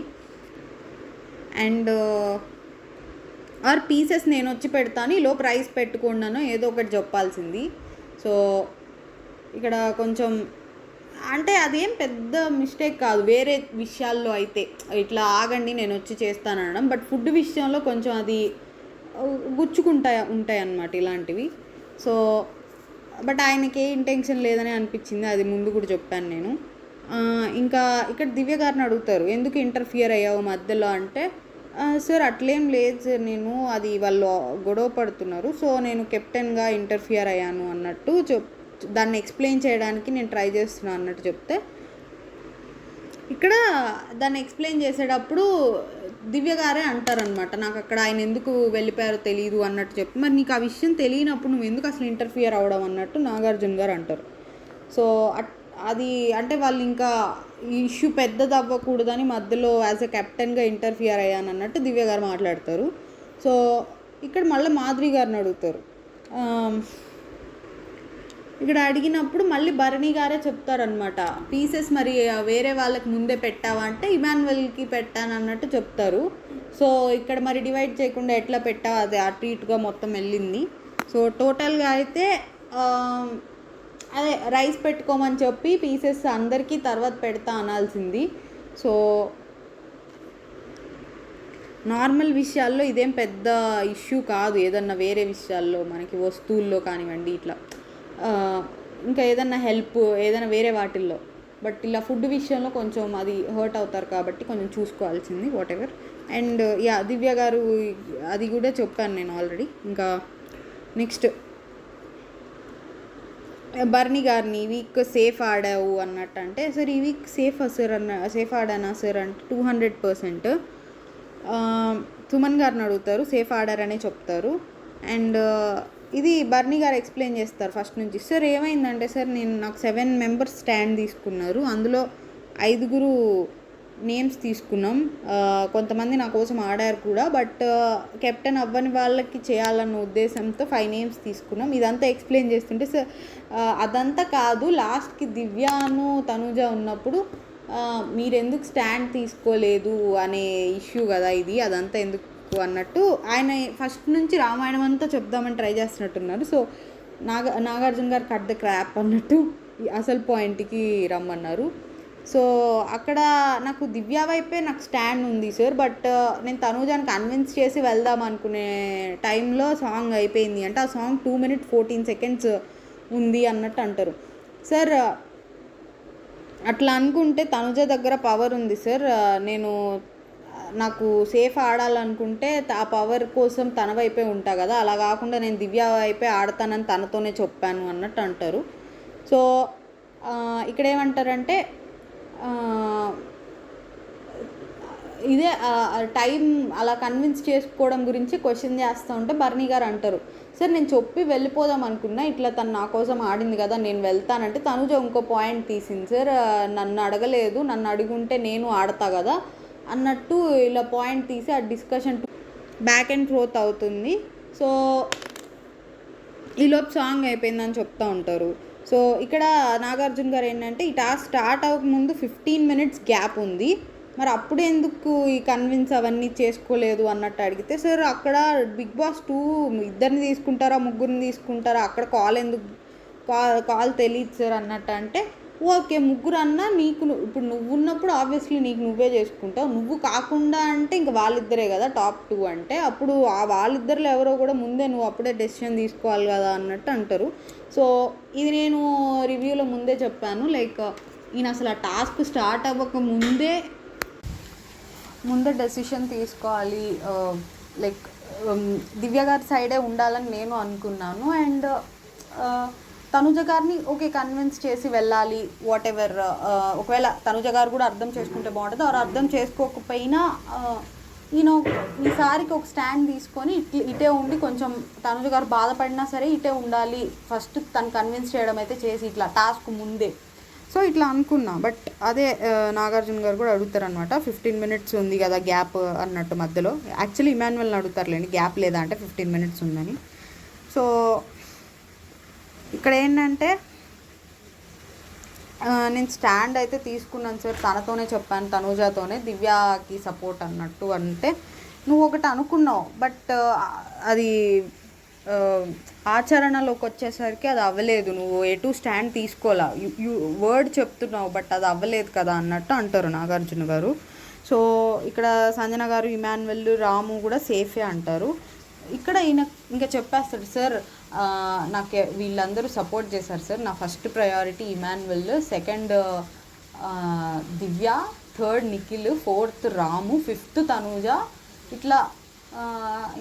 అండ్ ఆర్ పీసెస్ నేను వచ్చి పెడతాను ఈలో ప్రైస్ పెట్టుకున్నాను ఏదో ఒకటి చెప్పాల్సింది. సో ఇక్కడ కొంచెం అంటే అదేం పెద్ద మిస్టేక్ కాదు వేరే విషయాల్లో అయితే, ఇట్లా ఆగండి నేను వచ్చి చేస్తాను అనడం, బట్ ఫుడ్ విషయంలో కొంచెం అది ఉంటాయి అన్నమాట ఇలాంటివి. సో బట్ ఆయనకి ఏ ఇంటెన్షన్ లేదని అనిపించింది, అది ముందు కూడా చెప్పాను నేను. ఇంకా ఇక్కడ దివ్య గారిని అడుగుతారు, ఎందుకు ఇంటర్ఫియర్ అయ్యావు మధ్యలో అంటే, సార్ అట్లేం లేదు సార్, నేను అది వాళ్ళు గొడవ పడుతున్నారు సో నేను కెప్టెన్గా ఇంటర్ఫియర్ అయ్యాను అన్నట్టు దాన్ని ఎక్స్ప్లెయిన్ చేయడానికి నేను ట్రై చేస్తున్నాను అన్నట్టు చెప్తే, ఇక్కడ దాన్ని ఎక్స్ప్లెయిన్ చేసేటప్పుడు దివ్య గారే అంటారనమాట, నాకు అక్కడ ఆయన ఎందుకు వెళ్ళిపోయారో తెలియదు అన్నట్టు చెప్పి, మరి నీకు ఆ విషయం తెలియనప్పుడు నువ్వు ఎందుకు అసలు ఇంటర్ఫియర్ అవ్వడం అన్నట్టు నాగార్జున గారు అంటారు. సో అది అంటే వాళ్ళు ఇంకా ఈ ఇష్యూ పెద్దది అవ్వకూడదని మధ్యలో యాజ్ ఎ కెప్టెన్గా ఇంటర్ఫియర్ అయ్యాను అన్నట్టు దివ్య గారు మాట్లాడతారు. సో ఇక్కడ మళ్ళీ మాధురి గారిని అడుగుతారు, ఇక్కడ అడిగినప్పుడు మళ్ళీ భరణి గారే చెప్తారనమాట, పీసెస్ మరి వేరే వాళ్ళకి ముందే పెట్టావా అంటే ఇమాన్యువల్కి పెట్టాను అన్నట్టు చెప్తారు. సో ఇక్కడ మరి డివైడ్ చేయకుండా ఎట్లా పెట్టావు, అది అటు ఇటుగా మొత్తం వెళ్ళింది. సో టోటల్గా అయితే అదే రైస్ పెట్టుకోమని చెప్పి పీసెస్ అందరికీ తర్వాత పెడతా అనాల్సింది. సో నార్మల్ విషయాల్లో ఇదేం పెద్ద ఇష్యూ కాదు, ఏదన్నా వేరే విషయాల్లో మనకి వస్తువుల్లో కానివ్వండి ఇట్లా ఇంకా ఏదన్నా హెల్ప్ ఏదైనా వేరే వాటిల్లో, బట్ ఇలా ఫుడ్ విషయంలో కొంచెం అది హర్ట్ అవుతారు కాబట్టి కొంచెం చూసుకోవాల్సింది వాట్ ఎవర్. అండ్ దివ్య గారు అది కూడా చెప్పాను నేను ఆల్రెడీ. ఇంకా నెక్స్ట్ బర్నీ గారిని ఈ వీక్ సేఫ్ ఆడావు అన్నట్టు అంటే, సార్ ఈ వీక్ సేఫ్ ఆడానా సార్ అంటే 200%. సుమన్ గారిని అడుగుతారు, సేఫ్ ఆడారనే చెప్తారు. అండ్ ఇది బర్నీ గారు ఎక్స్ప్లెయిన్ చేస్తారు ఫస్ట్ నుంచి. సార్ ఏమైందంటే సార్, నాకు 7 మెంబర్స్ స్టాండ్ తీసుకున్నారు, అందులో 5 నేమ్స్ తీసుకున్నాం. కొంతమంది నా కోసం ఆడారు కూడా, బట్ కెప్టెన్ అవ్వని వాళ్ళకి చేయాలన్న ఉద్దేశంతో 5 నేమ్స్ తీసుకున్నాం. ఇదంతా ఎక్స్ప్లెయిన్ చేస్తుంటే సార్, అదంతా కాదు, లాస్ట్కి దివ్యాను తనుజ ఉన్నప్పుడు మీరెందుకు స్టాండ్ తీసుకోలేదు అనే ఇష్యూ కదా ఇది, అదంతా ఎందుకు అన్నట్టు ఆయన ఫస్ట్ నుంచి రామాయణం అంతా చెప్దామని ట్రై చేస్తున్నట్టున్నారు. సో నాగార్జున గారు కట్ ద క్రాప్ అన్నట్టు అసలు పాయింట్కి రమ్మన్నారు. సో అక్కడ నాకు దివ్య వైపే నాకు స్టాండ్ ఉంది సార్, బట్ నేను తనూజాని కన్విన్స్ చేసి వెళ్దాం అనుకునే టైంలో సాంగ్ అయిపోయింది అంటే, ఆ సాంగ్ 2 minutes 14 seconds ఉంది అన్నట్టు అంటారు. సార్ అట్లా అనుకుంటే తనుజ దగ్గర పవర్ ఉంది సార్, నాకు సేఫ్ ఆడాలనుకుంటే ఆ పవర్ కోసం తన వైపే ఉంటా కదా, అలా కాకుండా నేను దివ్య వైపే ఆడతానని తనతోనే చెప్పాను అన్నట్టు అంటారు. సో ఇక్కడ ఏమంటారంటే, ఇదే టైం అలా కన్విన్స్ చేసుకోవడం గురించి క్వశ్చన్ చేస్తూ ఉంటే బర్నీ గారు అంటారు, సార్ నేను చెప్పి వెళ్ళిపోదాం అనుకున్నా, ఇట్లా తను నా కోసం ఆడింది కదా నేను వెళ్తానంటే తనుజ ఇంకో పాయింట్ తీసింది సార్, నన్ను అడగలేదు, నన్ను అడుగుంటే నేను ఆడతా కదా అన్నట్టు ఇలా పాయింట్ తీసి ఆ డిస్కషన్ బ్యాక్ అండ్ ఫోర్త్ అవుతుంది. సో ఈలోపు సాంగ్ అయిపోయిందని చెప్తూ ఉంటారు. సో ఇక్కడ నాగార్జున గారు ఏంటంటే, ఈ టాస్క్ స్టార్ట్ అవ్వకముందు 15 minutes గ్యాప్ ఉంది, మరి అప్పుడు ఎందుకు ఈ కన్విన్స్ అవన్నీ చేసుకోలేదు అన్నట్టు అడిగితే, సార్ అక్కడ బిగ్ బాస్ 2 2 తీసుకుంటారా 3 తీసుకుంటారా, అక్కడ కాల్ తెలియదు సార్ అన్నట్టు అంటే, ఓకే 3 అన్నా నీకు ఇప్పుడు నువ్వు ఉన్నప్పుడు ఆబ్వియస్లీ నీకు నువ్వే చేసుకుంటావు, నువ్వు కాకుండా అంటే ఇంక వాళ్ళిద్దరే కదా టాప్ 2 అంటే, అప్పుడు ఆ వాళ్ళిద్దరిలో ఎవరో కూడా ముందే నువ్వు అప్పుడే డెసిషన్ తీసుకోవాలి కదా అన్నట్టు అంటారు. సో ఇది నేను రివ్యూలో ముందే చెప్పాను, లైక్ ఈయన అసలు ఆ టాస్క్ స్టార్ట్ అవ్వక ముందే డెసిషన్ తీసుకోవాలి, లైక్ దివ్య గారి సైడే ఉండాలని నేను అనుకున్నాను. అండ్ తనుజ గారిని ఓకే కన్విన్స్ చేసి వెళ్ళాలి, వాట్ ఎవర్, ఒకవేళ తనుజ గారు కూడా అర్థం చేసుకుంటే బాగుంటుంది, ఆరు అర్థం చేసుకోకపోయినా ఈసారికి ఒక స్టాండ్ తీసుకొని ఇటే ఉండి కొంచెం తనుజ గారు బాధపడినా సరే ఇటే ఉండాలి, ఫస్ట్ తను కన్విన్స్ చేయడం అయితే చేసి ఇట్లా టాస్క్ ముందే. సో ఇట్లా అనుకున్నా, బట్ అదే నాగార్జున గారు కూడా అడుగుతారనమాట, 15 minutes ఉంది కదా గ్యాప్ అన్నట్టు మధ్యలో. యాక్చువల్లీ ఇమాన్యువల్ని అడుగుతారులేండి గ్యాప్ లేదా అంటే 15 minutes ఉందని. సో ఇక్కడ ఏంటంటే, నేను స్టాండ్ అయితే తీసుకున్నాను సార్, తనతోనే చెప్పాను, తనూజాతోనే, దివ్యాకి సపోర్ట్ అన్నట్టు అంటే, నువ్వు ఒకటి అనుకున్నావు బట్ అది ఆచరణలోకి వచ్చేసరికి అది అవ్వలేదు, నువ్వు ఎటు స్టాండ్ తీసుకోవాలా, వర్డ్ చెప్తున్నావు బట్ అది అవ్వలేదు కదా అన్నట్టు అంటారు నాగార్జున గారు. సో ఇక్కడ సంజన గారు, ఇమాన్యువల్, రాము కూడా సేఫే అంటారు. ఇక్కడ ఈయన ఇంకా చెప్పేస్తాడు, సార్ నాకు వీళ్ళందరూ సపోర్ట్ చేశారు సార్, నా ఫస్ట్ ప్రయారిటీ ఇమాన్యువల్, సెకండ్ దివ్య, థర్డ్ నిఖిల్, ఫోర్త్ రాము, ఫిఫ్త్ తనూజ, ఇట్లా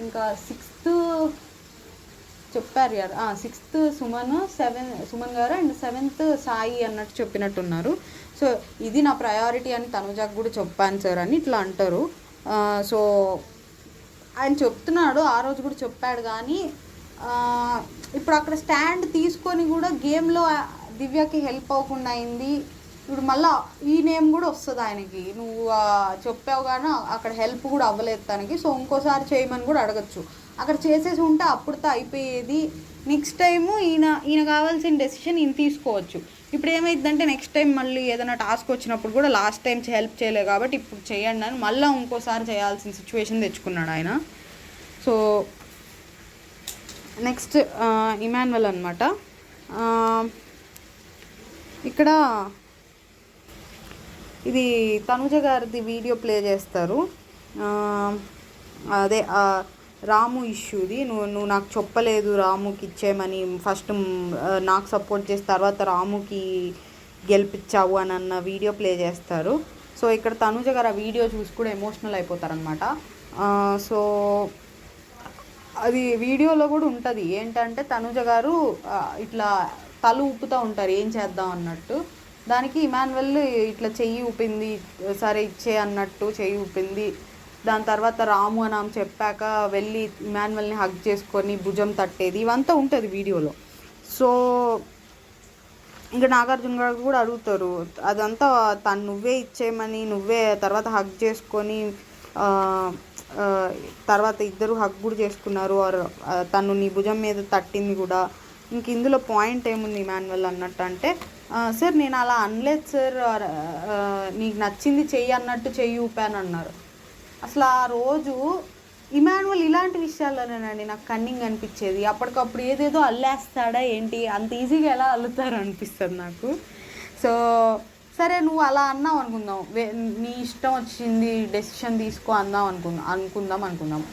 ఇంకా సిక్స్త్ చెప్పారు కదా, సిక్స్త్ సుమన్ గారు అండ్ 7th సాయి అన్నట్టు చెప్పినట్టున్నారు. సో ఇది నా ప్రయారిటీ అని తనుజాకు కూడా చెప్పాను సార్ అని ఇట్లా అంటారు. సో ఆయన చెప్తున్నాడు, ఆ రోజు కూడా చెప్పాడు, కానీ ఇప్పుడు అక్కడ స్టాండ్ తీసుకొని కూడా గేమ్లో దివ్యకి హెల్ప్ అవ్వకుండా అయింది. ఇప్పుడు మళ్ళీ ఈ నేమ్ కూడా వస్తుంది ఆయనకి, నువ్వు చెప్పావు కానీ అక్కడ హెల్ప్ కూడా అవ్వలేదు తనకి, సో ఇంకోసారి చేయమని కూడా అడగచ్చు. అక్కడ చేసేసి ఉంటే అప్పుడుతో అయిపోయేది. నెక్స్ట్ టైము ఈయన కావాల్సిన డెసిషన్ ఈయన తీసుకోవచ్చు. ఇప్పుడు ఏమైందంటే నెక్స్ట్ టైం మళ్ళీ ఏదైనా టాస్క్ వచ్చినప్పుడు కూడా లాస్ట్ టైం హెల్ప్ చేయలేదు కాబట్టి ఇప్పుడు చేయండి అని మళ్ళీ ఇంకోసారి చేయాల్సిన సిచ్యువేషన్ తెచ్చుకున్నాడు ఆయన. సో నెక్స్ట్ ఇమాన్యువల్ అనమాట. ఇక్కడ ఇది తనుజ గారిది వీడియో ప్లే చేస్తారు, అదే రాము ఇష్యూది, నువ్వు నాకు చెప్పలేదు రాముకి ఇచ్చేయమని, ఫస్ట్ నాకు సపోర్ట్ చేసి తర్వాత రాముకి గెలిపించావు అని అన్న వీడియో ప్లే చేస్తారు. సో ఇక్కడ తనుజ గారు ఆ వీడియో చూసి కూడా ఎమోషనల్ అయిపోతారనమాట. సో అది వీడియోలో కూడా ఉంటుంది ఏంటంటే, తనుజ గారు ఇట్లా తల ఊపుతూ ఉంటారు ఏం చేద్దాం అన్నట్టు. దానికి ఇమాన్యువల్ ఇట్లా చెయ్యి ఊపింది, సరే ఇచ్చే అన్నట్టు చెయ్యి ఊపింది. దాని తర్వాత రాము అని ఆమె చెప్పాక వెళ్ళి ఇమాన్యువల్ని హగ్ చేసుకొని భుజం తట్టేది, ఇవంతా ఉంటుంది వీడియోలో. సో ఇంకా నాగార్జున గారు కూడా అడుగుతారు అదంతా తను నువ్వే ఇచ్చేయమని, నువ్వే తర్వాత హగ్ చేసుకొని తర్వాత ఇద్దరు హగ్ కూడా చేసుకున్నారు, తను నీ భుజం మీద తట్టింది కూడా. ఇంక ఇందులో పాయింట్ ఏముంది ఇమాన్యువల్ అన్నట్టు అంటే, సార్ నేను అలా అనలేదు సార్, నీకు నచ్చింది చెయ్యి అన్నట్టు చెయ్యి ఊపాను అన్నారు. అసలు ఆ రోజు ఇమాన్యువల్ ఇలాంటి విషయాల్లోనేనండి నాకు కన్నింగ్ అనిపించేది. అప్పటికప్పుడు ఏదేదో అల్లేస్తాడా ఏంటి, అంత ఈజీగా ఎలా అల్లుతారు అనిపిస్తుంది నాకు. సో సరే నువ్వు అలా అన్నావు అనుకుందాం, నీ ఇష్టం వచ్చింది డెసిషన్ తీసుకో అనుకుందాం.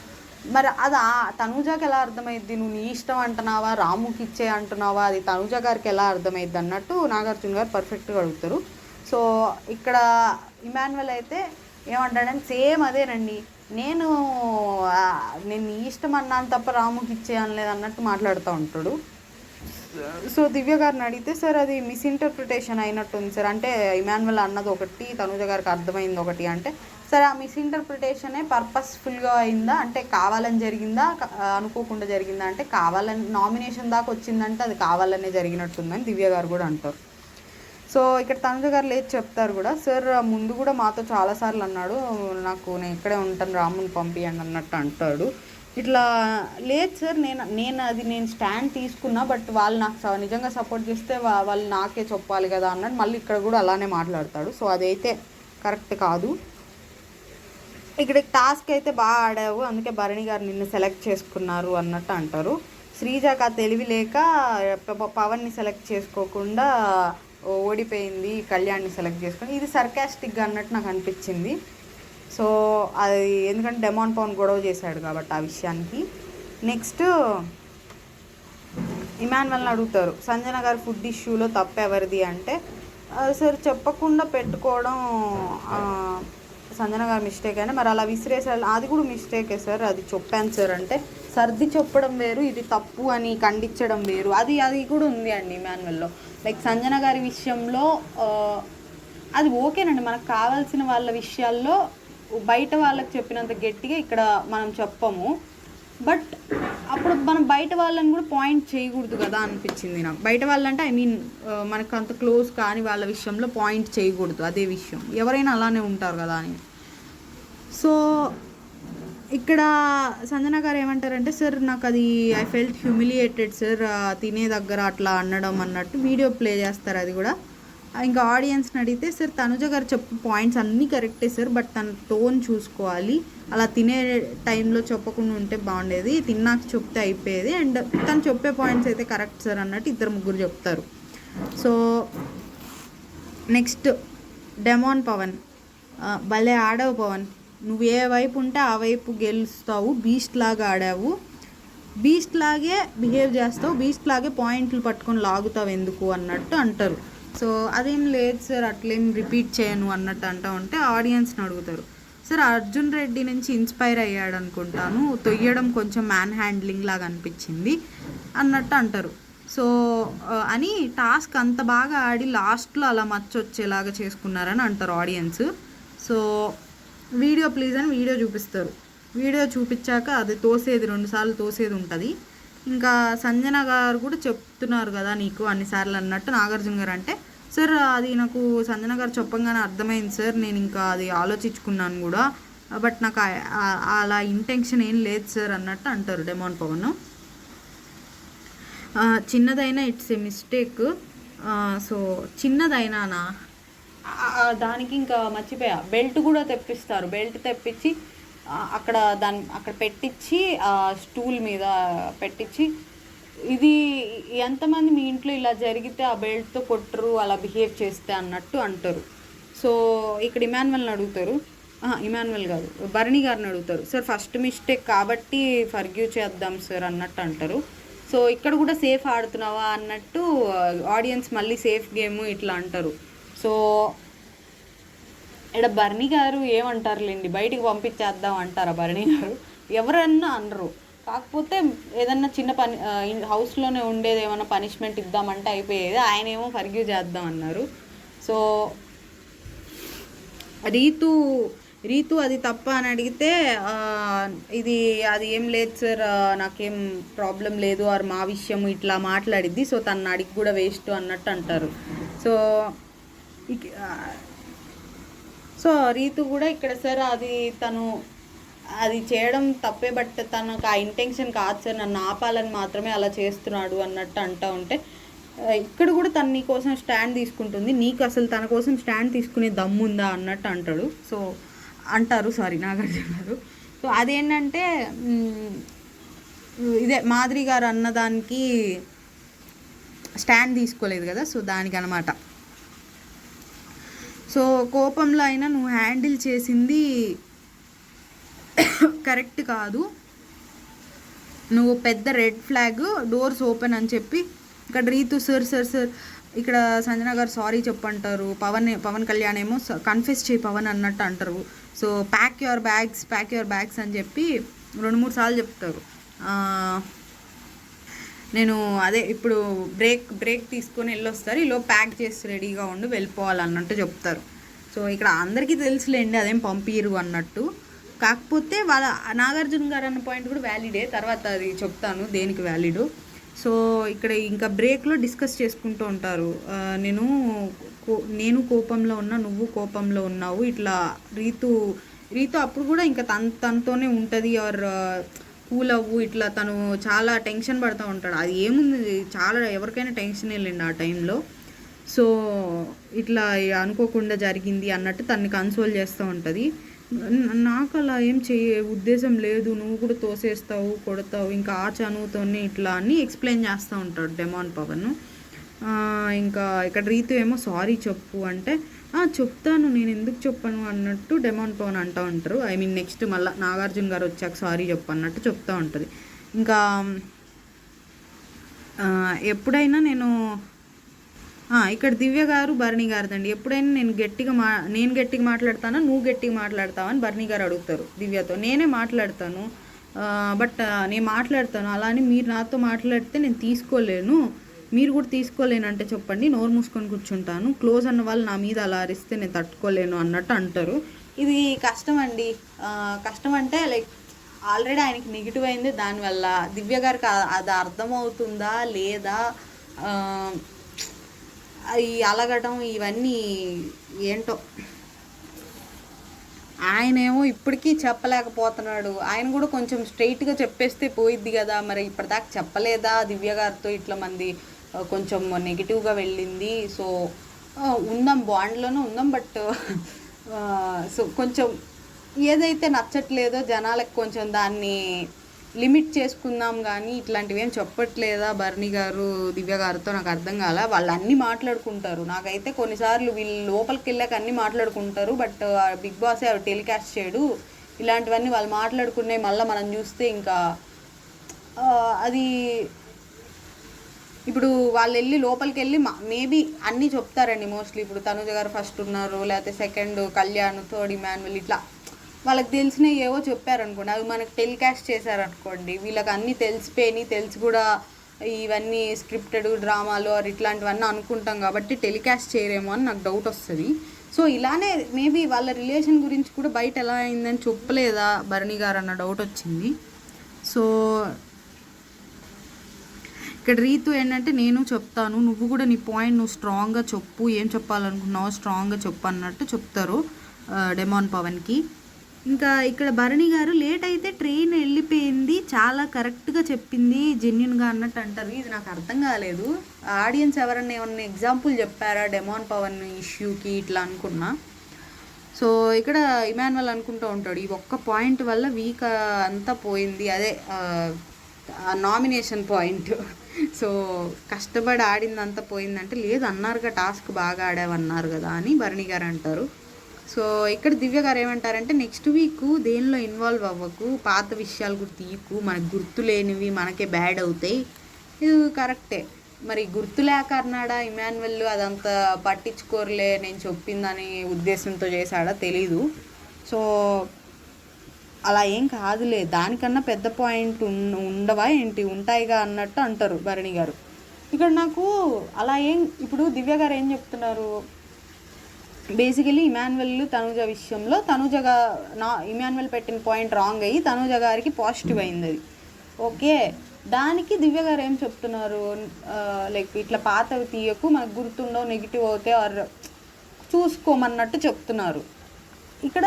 మరి అది తనూజాకి ఎలా అర్థమైద్ది? నువ్వు నీ ఇష్టం అంటున్నావా, రాముకి ఇచ్చే అంటున్నావా, అది తనూజ గారికి ఎలా అర్థమైద్ది అన్నట్టు నాగార్జున గారు పర్ఫెక్ట్గా అడుగుతారు. సో ఇక్కడ ఇమాన్యువల్ అయితే ఏమంటాడంటే సేమ్ అదేనండి, నేను నీ ఇష్టం అన్నాను తప్ప రాముకి ఇచ్చే అనలేదు అన్నట్టు మాట్లాడుతూ ఉంటాడు. సో దివ్య గారిని అడిగితే సార్ అది మిస్ఇంటర్ప్రిటేషన్ అయినట్టుంది సార్, అంటే ఇమాన్యువల్ అన్నది ఒకటి తనూజ గారికి అర్థమైంది ఒకటి అంటే, సరే ఆ మిస్ఇంటర్ప్రిటేషనే పర్పస్ఫుల్గా అయిందా అంటే కావాలని జరిగిందా అనుకోకుండా జరిగిందా అంటే కావాలని, నామినేషన్ దాకా వచ్చిందంటే అది కావాలనే జరిగినట్టుందని దివ్య గారు కూడా అంటారు. సో ఇక్కడ తనుజ గారు లేదు చెప్తారు కూడా, సార్ ముందు కూడా మాతో చాలాసార్లు అన్నాడు నేను ఇక్కడే ఉంటాను రాముని పంపియండి అన్నట్టు అంటాడు. ఇట్లా లేదు సార్ నేను స్టాండ్ తీసుకున్నా, బట్ వాళ్ళు నాకు నిజంగా సపోర్ట్ చేస్తే వాళ్ళు నాకే చెప్పాలి కదా అన్నట్టు మళ్ళీ ఇక్కడ కూడా అలానే మాట్లాడతాడు. సో అదైతే కరెక్ట్ కాదు. ఇక్కడ టాస్క్ అయితే బాగా ఆడావు, అందుకే భరణి గారు నిన్ను సెలెక్ట్ చేసుకున్నారు అన్నట్టు అంటారు. శ్రీజాకి ఆ తెలివి లేక పవన్ని సెలెక్ట్ చేసుకోకుండా ఓడిపోయింది, కళ్యాణ్ని సెలెక్ట్ చేసుకొని, ఇది సర్కాస్టిక్గా అన్నట్టు నాకు అనిపించింది. సో అది ఎందుకంటే డెమాన్ పవన్ గొడవ చేశాడు కాబట్టి ఆ విషయానికి. నెక్స్ట్ ఇమాన్యువల్ని అడుగుతారు సంజన గారి ఫుడ్ ఇష్యూలో తప్పెవరిది అంటే, సార్ చెప్పకుండా పెట్టుకోవడం సంజన గారి మిస్టేక్ అయినా మరి అలా విసిరేసారు అది కూడా మిస్టేకే సార్, అది చెప్పాను సార్ అంటే, సర్ది చెప్పడం వేరు, ఇది తప్పు అని ఖండించడం వేరు, అది కూడా ఉంది అండి ఇమాన్యువల్లో. లైక్ సంజన గారి విషయంలో అది ఓకేనండి, మనకు కావాల్సిన వాళ్ళ విషయాల్లో బయట వాళ్ళకి చెప్పినంత గట్టిగా ఇక్కడ మనం చెప్పము, బట్ అప్పుడు మనం బయట వాళ్ళని కూడా పాయింట్ చేయకూడదు కదా అనిపించింది నాకు. బయట వాళ్ళంటే మనకు అంత క్లోజ్ కాని వాళ్ళ విషయంలో పాయింట్ చేయకూడదు, అదే విషయం ఎవరైనా అలానే ఉంటారు కదా అని. సో ఇక్కడ సంజన గారు ఏమంటారంటే, సార్ నాకు అది ఐ ఫెల్ట్ హ్యూమిలియేటెడ్ సార్ తినే దగ్గర అట్లా అనడం అన్నట్టు వీడియో ప్లే చేస్తారు. అది కూడా ఇంకా ఆడియన్స్ని అడిగితే, సార్ తనుజ గారు చెప్పు పాయింట్స్ అన్నీ కరెక్టే సార్, బట్ తన టోన్ చూసుకోవాలి, అలా తినే టైంలో చెప్పకుండా ఉంటే బాగుండేది, తిన్నాక చెప్తే అయిపోయేది, అండ్ తను చెప్పే పాయింట్స్ అయితే కరెక్ట్ సార్ అన్నట్టు ఇద్దరు ముగ్గురు చెప్తారు. సో నెక్స్ట్ డెమాన్ పవన్, భలే ఆడావు పవన్, నువ్వు ఏ వైపు ఉంటే ఆ వైపు గెలుస్తావు, బీస్ట్ లాగా ఆడావు, బీస్ట్ లాగే బిహేవ్ చేస్తావు, బీస్ట్ లాగే పాయింట్లు పట్టుకొని లాగుతావు ఎందుకు అన్నట్టు అంటారు. సో అదేం లేదు సార్ అట్లేం రిపీట్ చేయను అన్నట్టు అంటూ ఉంటే ఆడియన్స్ని అడుగుతారు, సార్ అర్జున్ రెడ్డి నుంచి ఇన్స్పైర్ అయ్యాడు అనుకుంటాను, తొయ్యడం కొంచెం మ్యాన్ హ్యాండ్లింగ్ లాగా అనిపించింది అన్నట్టు అంటారు. సో అని టాస్క్ అంత బాగా ఆడి లాస్ట్లో అలా మచ్చొచ్చేలాగా చేసుకున్నారని అంటారు ఆడియన్స్. సో వీడియో ప్లీజ్ అని వీడియో చూపిస్తారు, వీడియో చూపించాక అది తోసేది 2 సార్లు తోసేది ఉంటుంది. ఇంకా సంజన గారు కూడా చెప్తున్నారు కదా నీకు అన్నిసార్లు అన్నట్టు నాగార్జున గారు అంటే, సార్ అది నాకు సంజన గారు చెప్పంగానే అర్థమైంది సార్, నేను ఇంకా అది ఆలోచించుకున్నాను కూడా, బట్ నాకు అలా ఇంటెన్షన్ ఏం లేదు సార్ అన్నట్టు అంటారు డెమాన్ పవన్. చిన్నదైనా ఇట్స్ ఏ మిస్టేక్, సో చిన్నదైనానా దానికి ఇంకా మర్చిపోయా, బెల్ట్ కూడా తెప్పిస్తారు, బెల్ట్ తెప్పించి అక్కడ పెట్టించి స్టూల్ మీద పెట్టించి, ఇది ఎంతమంది మీ ఇంట్లో ఇలా జరిగితే ఆ బెల్ట్తో కొట్టరు అలా బిహేవ్ చేస్తే అన్నట్టు అంటారు. సో ఇక్కడ ఇమాన్యువల్ని అడుగుతారు, ఇమాన్యువల్ కాదు భరణి గారిని అడుగుతారు, సార్ ఫస్ట్ మిస్టేక్ కాబట్టి ఫర్గ్యూ చేద్దాం సార్ అన్నట్టు అంటారు. సో ఇక్కడ కూడా సేఫ్ ఆడుతున్నావా అన్నట్టు ఆడియన్స్ మళ్ళీ సేఫ్ గేమ్ ఇట్లా అంటారు. సో ఇక్కడ భరణి గారు ఏమంటారులేండి, బయటికి పంపించేద్దాం అంటారా భరణి గారు, ఎవరన్నా అనరు, కాకపోతే ఏదన్నా చిన్న పని హౌస్లోనే ఉండేది ఏమన్నా పనిష్మెంట్ ఇద్దామంటే అయిపోయేది, ఆయన ఏమో ఫర్గ్యూ చేద్దాం అన్నారు. సో రీతు రీతు అది తప్ప అని అడిగితే ఇది అది ఏం లేదు సార్, నాకేం ప్రాబ్లం లేదు, ఆర్ మా విషయం ఇట్లా మాట్లాడిద్ది, సో తను అడిగి కూడా వేస్ట్ అన్నట్టు అంటారు. సో సో రీతు కూడా ఇక్కడ సార్ అది తను అది చేయడం తప్పే, బట్ తనకు ఆ ఇంటెన్షన్ కాదు సార్, నన్ను ఆపాలని మాత్రమే అలా చేస్తున్నాడు అన్నట్టు అంటూ ఉంటే ఇక్కడ కూడా తను నీ కోసం స్టాండ్ తీసుకుంటుంది, నీకు అసలు తన కోసం స్టాండ్ తీసుకునే దమ్ముందా అన్నట్టు అంటాడు. సో అంటారు, సారీ నాగార్జున గారు. సో అదేంటంటే ఇదే మాధురి గారు అన్నదానికి స్టాండ్ తీసుకోలేదు కదా, సో దానికి అనమాట. సో కోపంలో అయినా నువ్వు హ్యాండిల్ చేసింది కరెక్ట్ కాదు, నువ్వు పెద్ద రెడ్ ఫ్లాగ్, డోర్స్ ఓపెన్ అని చెప్పి ఇక్కడ రీతు సార్ ఇక్కడ సంజన గారు సారీ చెప్పంటారు, పవన్ కళ్యాణ్ ఏమో కన్ఫెస్ చేయి పవన్ అన్నట్టు అంటారు. సో ప్యాక్ యువర్ బ్యాగ్స్ అని చెప్పి 2-3 సార్లు చెప్తారు. నేను అదే ఇప్పుడు బ్రేక్ తీసుకొని వెళ్ళొస్తారు, ఈలో ప్యాక్ చేసి రెడీగా ఉండి వెళ్ళిపోవాలన్నట్టు చెప్తారు. సో ఇక్కడ అందరికీ తెలుసులేండి అదేం పంపిరు అన్నట్టు. కాకపోతే వాళ్ళ నాగార్జున గారు అన్న పాయింట్ కూడా వ్యాలిడే, తర్వాత అది చెప్తాను దేనికి వ్యాలిడు. సో ఇక్కడ ఇంకా బ్రేక్లో డిస్కస్ చేసుకుంటూ ఉంటారు, నేను కోపంలో ఉన్నా, నువ్వు కోపంలో ఉన్నావు, ఇట్లా రీతు అప్పుడు కూడా ఇంకా తనతోనే ఉంటుంది, ఆర్ కూల్ అవ్వు, ఇట్లా తను చాలా టెన్షన్ పడుతూ ఉంటాడు. అది ఏముంది, చాలా ఎవరికైనా టెన్షన్ వెళ్ళండి ఆ టైంలో. సో ఇట్లా అనుకోకుండా జరిగింది అన్నట్టు తనని కన్సోల్ చేస్తూ ఉంటుంది. నాకు అలా ఏం ఉద్దేశం లేదు, నువ్వు కూడా తోసేస్తావు, కొడతావు, ఇంకా ఆ చనువుతోనే ఇట్లా అని ఎక్స్ప్లెయిన్ చేస్తూ ఉంటాడు డెమాన్ పవన్. ఇంకా ఇక్కడ రీతు ఏమో సారీ చెప్పు అంటే చెప్తాను, నేను ఎందుకు చెప్పను అన్నట్టు డెమాన్ పవన్ అంటూ ఉంటారు. ఐ మీన్ నెక్స్ట్ మళ్ళీ నాగార్జున గారు వచ్చాక సారీ చెప్పు అన్నట్టు చెప్తూ ఉంటుంది. ఇంకా ఎప్పుడైనా నేను ఇక్కడ దివ్య గారు భరణి గారిదండి, ఎప్పుడైనా నేను గట్టిగా మాట్లాడతానా, నువ్వు గట్టిగా మాట్లాడతావా అని భరణి గారు అడుగుతారు దివ్యతో. నేనే మాట్లాడతాను, బట్ నేను మాట్లాడతాను, అలా అని మీరు నాతో మాట్లాడితే నేను తీసుకోలేను, మీరు కూడా తీసుకోలేనంటే చెప్పండి, నోరు మూసుకొని కూర్చుంటాను, క్లోజ్ అన్న వాళ్ళు నా మీద అలా అరిస్తే నేను తట్టుకోలేను అన్నట్టు అంటారు. ఇది కష్టం అండి, కష్టం అంటే లైక్ ఆల్రెడీ ఆయనకి నెగిటివ్ అయింది, దానివల్ల దివ్య గారికి అది అర్థమవుతుందా లేదా, ఈ అలగడం ఇవన్నీ ఏంటో ఆయనేమో ఇప్పటికీ చెప్పలేకపోతున్నాడు. ఆయన కూడా కొంచెం స్ట్రైట్గా చెప్పేస్తే పోయిద్ది కదా, మరి ఇప్పటిదాకా చెప్పలేదా దివ్య గారితో, ఇట్లా మంది కొంచెం నెగిటివ్గా వెళ్ళింది. సో ఉందాం, బాండ్లోనే ఉందాం, బట్ సో కొంచెం ఏదైతే నచ్చట్లేదో జనాలకు కొంచెం దాన్ని లిమిట్ చేసుకుందాం, కానీ ఇట్లాంటివి ఏం చెప్పట్లేదా భరణి గారు దివ్య గారితో, నాకు అర్థం కాల. వాళ్ళు అన్నీ మాట్లాడుకుంటారు, నాకైతే కొన్నిసార్లు వీళ్ళు లోపలికి వెళ్ళాక అన్నీ మాట్లాడుకుంటారు, బట్ బిగ్ బాస్ అవి టెలికాస్ట్ చేయడు, ఇలాంటివన్నీ వాళ్ళు మాట్లాడుకునే మళ్ళీ మనం చూస్తే ఇంకా అది ఇప్పుడు వాళ్ళు వెళ్ళి లోపలికి వెళ్ళి మేబీ అన్నీ చెప్తారండి మోస్ట్లీ. ఇప్పుడు తనుజ గారు ఫస్ట్ ఉన్నారు, లేకపోతే సెకండ్ కళ్యాణ్, థర్డ్ ఇమాన్యుల్, ఇట్లా వాళ్ళకి తెలిసినవి ఏవో చెప్పారనుకోండి, అవి మనకు టెలికాస్ట్ చేశారనుకోండి, వీళ్ళకి అన్నీ తెలిసిపోయి తెలిసి కూడా ఇవన్నీ స్క్రిప్టెడ్ డ్రామాలు ఆర్ ఇట్లాంటివన్నీ అనుకుంటాం కాబట్టి టెలికాస్ట్ చేయరేమో అని నాకు డౌట్ వస్తుంది. సో ఇలానే మేబీ వాళ్ళ రిలేషన్ గురించి కూడా బయట ఎలా అయిందని చెప్పలేదా భరణి గారు అన్న డౌట్ వచ్చింది. సో ఇక్కడ రీతు ఏంటంటే నేను చెప్తాను, నువ్వు కూడా నీ పాయింట్ నువ్వు స్ట్రాంగ్గా చెప్పు, ఏం చెప్పాలనుకున్నావో స్ట్రాంగ్గా చెప్పు అన్నట్టు చెప్తారు డెమాన్ పవన్కి. ఇంకా ఇక్కడ భరణి గారు లేట్ అయితే ట్రైన్ వెళ్ళిపోయింది, చాలా కరెక్ట్గా చెప్పింది, జెన్యున్గా అన్నట్టు అంటారు. ఇది నాకు అర్థం కాలేదు, ఆడియన్స్ ఎవరన్నా ఏమన్నా ఎగ్జాంపుల్ చెప్పారా డెమాన్ పవన్ ఇష్యూకి ఇట్లా అనుకున్నా. సో ఇక్కడ ఇమాన్యుల్ అనుకుంటూ ఉంటాడు, ఈ ఒక్క పాయింట్ వల్ల వీక్ అంతా పోయింది, అదే నామినేషన్ పాయింట్. సో కష్టపడి ఆడిందంతా పోయిందంటే, లేదు అన్నారుగా టాస్క్ బాగా ఆడావన్నారు కదా అని భరణి గారు అంటారు. సో ఇక్కడ దివ్య గారు ఏమంటారంటే, నెక్స్ట్ వీక్ దేనిలో ఇన్వాల్వ్ అవ్వకు, పాత విషయాలు కూడా తీయకు, మనకు గుర్తు లేనివి మనకే బ్యాడ్ అవుతాయి. ఇది కరెక్టే, మరి గుర్తు లేక అన్నాడా ఇమాన్యుల్, అదంతా పట్టించుకోరలే నేను చెప్పిందని ఉద్దేశంతో చేశాడా తెలీదు. సో అలా ఏం కాదులే, దానికన్నా పెద్ద పాయింట్ ఉండవా ఏంటి, ఉంటాయిగా అన్నట్టు అంటారు భరణి గారు. ఇక్కడ నాకు అలా ఏం, ఇప్పుడు దివ్య గారు ఏం చెప్తున్నారు, బేసికలీ ఇమాన్యువల్ తనుజ విషయంలో ఇమాన్యువల్ పెట్టిన పాయింట్ రాంగ్ అయ్యి తనుజ గారికి పాజిటివ్ అయింది అది ఓకే. దానికి దివ్య గారు ఏం చెప్తున్నారు, లైక్ ఇట్లా పాతవి తీయకు, మనకు గుర్తుండవు, నెగిటివ్ అవుతే ఆర్ చూసుకోమన్నట్టు చెప్తున్నారు. ఇక్కడ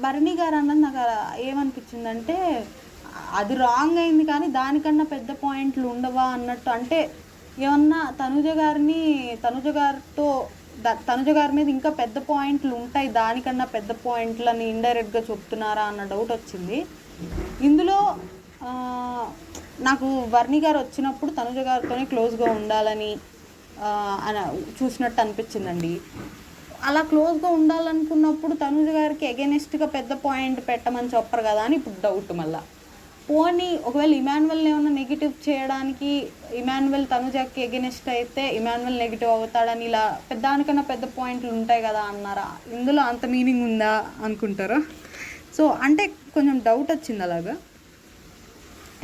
భరణి గారు అన్నది నాకు ఏమనిపించిందంటే అది రాంగ్ అయింది, కానీ దానికన్నా పెద్ద పాయింట్లు ఉండవా అన్నట్టు. అంటే ఏమన్నా తనుజ గారి మీద ఇంకా పెద్ద పాయింట్లు ఉంటాయి, దానికన్నా పెద్ద పాయింట్లని ఇండైరెక్ట్గా చెప్తున్నారా అన్న డౌట్ వచ్చింది ఇందులో. నాకు వర్ణి గారు వచ్చినప్పుడు తనుజ గారితోనే క్లోజ్గా ఉండాలని చూసినట్టు అనిపించిందండి. అలా క్లోజ్గా ఉండాలనుకున్నప్పుడు తనుజ గారికి ఎగెనిస్ట్గా పెద్ద పాయింట్ పెట్టమని చెప్పరు కదా అని ఇప్పుడు డౌట్. మళ్ళీ పోనీ ఒకవేళ ఇమాన్యువల్ని ఏమన్నా నెగిటివ్ చేయడానికి, ఇమాన్యువల్ తనుజకి ఎగెనిస్ట్ అయితే ఇమాన్యువల్ నెగిటివ్ అవుతాడని ఇలా దానికన్నా పెద్ద పాయింట్లు ఉంటాయి కదా అన్నారా, ఇందులో అంత మీనింగ్ ఉందా అనుకుంటారా? సో అంటే కొంచెం డౌట్ వచ్చింది అలాగా.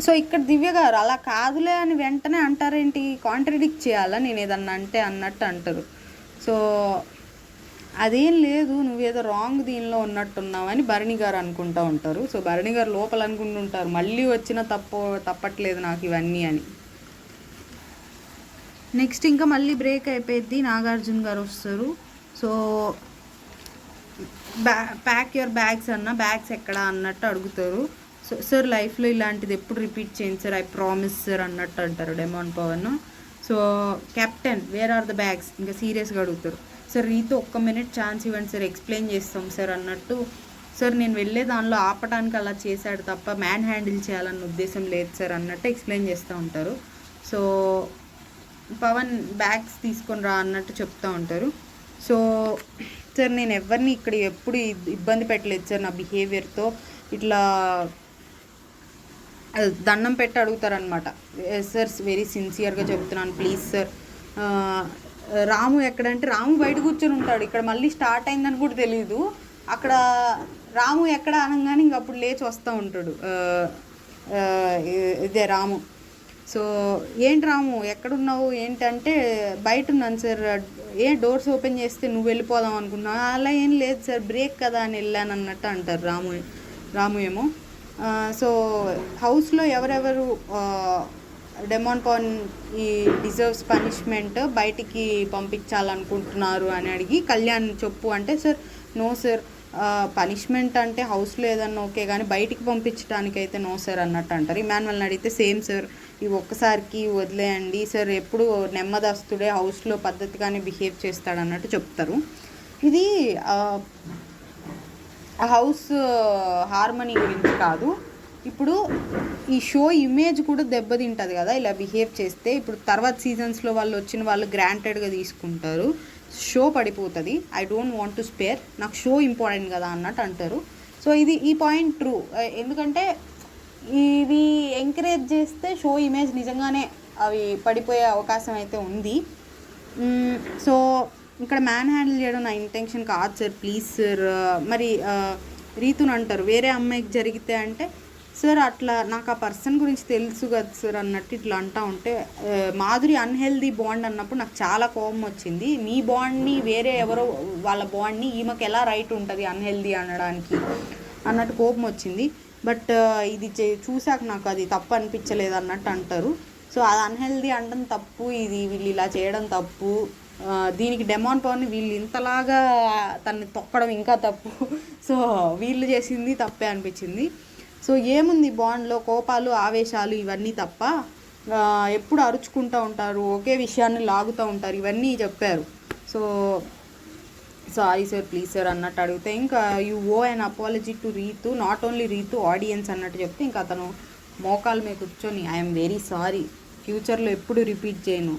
సో ఇక్కడ దివ్య గారు అలా కాదులే అని వెంటనే అంటారేంటి, కాంట్రడిక్ట్ చేయాలా నేను ఏదన్నా అంటే అన్నట్టు అంటారు. సో అదేం లేదు, నువ్వేదో రాంగ్ దీనిలో ఉన్నట్టున్నావని భరణి గారు అనుకుంటూ ఉంటారు. సో భరణి గారు లోపల అనుకుంటుంటారు మళ్ళీ వచ్చిన తప్పట్లేదు నాకు ఇవన్నీ అని. నెక్స్ట్ ఇంకా మళ్ళీ బ్రేక్ అయిపోయింది, నాగార్జున గారు వస్తారు. సో ప్యాక్ యువర్ బ్యాగ్స్ అన్న, బ్యాగ్స్ ఎక్కడ అన్నట్టు అడుగుతారు. సో సార్ లైఫ్లో ఇలాంటిది ఎప్పుడు రిపీట్ చేయండి సార్, ఐ ప్రామిస్ సార్ అన్నట్టు అంటారు demon Pavan. So captain where are the bags, ఇంకా సీరియస్గా అడుగుతారు. సార్ రీతో ఒక్క మినిట్ ఛాన్స్ ఇవ్వండి సార్, ఎక్స్ప్లెయిన్ చేస్తాం సార్ అన్నట్టు. సార్ నేను వెళ్ళే దానిలో ఆపడానికి అలా చేశాడు తప్ప మ్యాన్ హ్యాండిల్ చేయాలన్న ఉద్దేశం లేదు సార్ అన్నట్టు ఎక్స్ప్లెయిన్ చేస్తూ ఉంటారు. సో పవన్ బ్యాగ్స్ తీసుకొని రా అన్నట్టు చెప్తూ ఉంటారు. సో సార్ నేను ఎవరిని ఇక్కడ ఎప్పుడు ఇబ్బంది పెట్టలేదు సార్ నా బిహేవియర్తో, ఇట్లా దండం పెట్టి అడుగుతారనమాట. సార్ వెరీ సిన్సియర్గా చెప్తున్నాను ప్లీజ్ సార్. రాము ఎక్కడంటే రాము బయట కూర్చొని ఉంటాడు, ఇక్కడ మళ్ళీ స్టార్ట్ అయిందని కూడా తెలియదు. అక్కడ రాము ఎక్కడ అనగానే ఇంక అప్పుడు లేచి వస్తూ ఉంటాడు ఇదే రాము. సో ఏంటి రాము ఎక్కడున్నావు ఏంటంటే బయట ఉన్నాను సార్, డోర్స్ ఓపెన్ చేస్తే నువ్వు వెళ్ళిపోదాం అనుకున్నావు, అలా ఏం లేదు సార్ బ్రేక్ కదా అని వెళ్ళాను అన్నట్టు అంటారు రాము ఏమో. సో హౌస్లో ఎవరెవరు డెమాన్ పవన్ ఈ డిజర్వ్స్ పనిష్మెంట్ బయటికి పంపించాలనుకుంటున్నారు అని అడిగి కళ్యాణ్ చెప్పు అంటే, సార్ నో సార్ పనిష్మెంట్ అంటే హౌస్లో ఏదన్నా ఓకే కానీ బయటికి పంపించడానికి అయితే నో సార్ అన్నట్టు అంటారు. ఇమాన్యువల్ని అడిగితే సేమ్ సార్, ఇవి ఒక్కసారికి వదిలేయండి సార్, ఎప్పుడు నెమ్మదస్తుడే హౌస్లో పద్ధతిగానే బిహేవ్ చేస్తాడు అన్నట్టు చెప్తారు. ఇది హౌస్ హార్మనీ గురించి కాదు, ఇప్పుడు ఈ షో ఇమేజ్ కూడా దెబ్బతింటుంది కదా ఇలా బిహేవ్ చేస్తే. ఇప్పుడు తర్వాత సీజన్స్లో వచ్చిన వాళ్ళు గ్రాంటెడ్గా తీసుకుంటారు, షో పడిపోతుంది. I don't want to spare, నాకు షో ఇంపార్టెంట్ కదా అన్నట్టు అంటారు. సో ఈ పాయింట్ ట్రూ, ఎందుకంటే ఇవి ఎంకరేజ్ చేస్తే షో ఇమేజ్ నిజంగానే అవి పడిపోయే అవకాశం అయితే ఉంది. సో ఇక్కడ మ్యాన్ హ్యాండిల్ చేయడం నా ఇంటెన్షన్ కాదు సార్ ప్లీజ్ సార్. మరి రీతుని అంటారు వేరే అమ్మాయికి జరిగితే అంటే, సార్ అట్లా నాకు ఆ పర్సన్ గురించి తెలుసు కదా సార్ అన్నట్టు ఇట్లా అంటూ ఉంటే, మాధురి అన్హెల్దీ బాండ్ అన్నప్పుడు నాకు చాలా కోపం వచ్చింది. మీ బాండ్ని వేరే ఎవరో వాళ్ళ బాండ్ని ఈమెకి ఎలా రైట్ ఉంటుంది అన్హెల్దీ అనడానికి అన్నట్టు కోపం వచ్చింది. బట్ ఇది చూసాక నాకు అది తప్పు అనిపించలేదు అన్నట్టు అంటారు. సో అది అన్హెల్దీ అనడం తప్పు, ఇది వీళ్ళు ఇలా చేయడం తప్పు, దీనికి డెమాన్ పవర్ని వీళ్ళు ఇంతలాగా తనని తొక్కడం ఇంకా తప్పు. సో వీళ్ళు చేసింది తప్పే అనిపించింది. సో ఏముంది బాండ్లో కోపాలు ఆవేశాలు ఇవన్నీ తప్ప, ఎప్పుడు అరుచుకుంటూ ఉంటారు, ఒకే విషయాన్ని లాగుతూ ఉంటారు, ఇవన్నీ చెప్పారు. So sorry sir please sir అన్నట్టు అడిగితే, ఇంకా you owe and apology to Rithu, not only Rithu audience అన్నట్టు చెప్తే, ఇంకా అతను మోకాల మీద కూర్చొని ఐఎమ్ వెరీ సారీ, ఫ్యూచర్లో ఎప్పుడు రిపీట్ చేయను.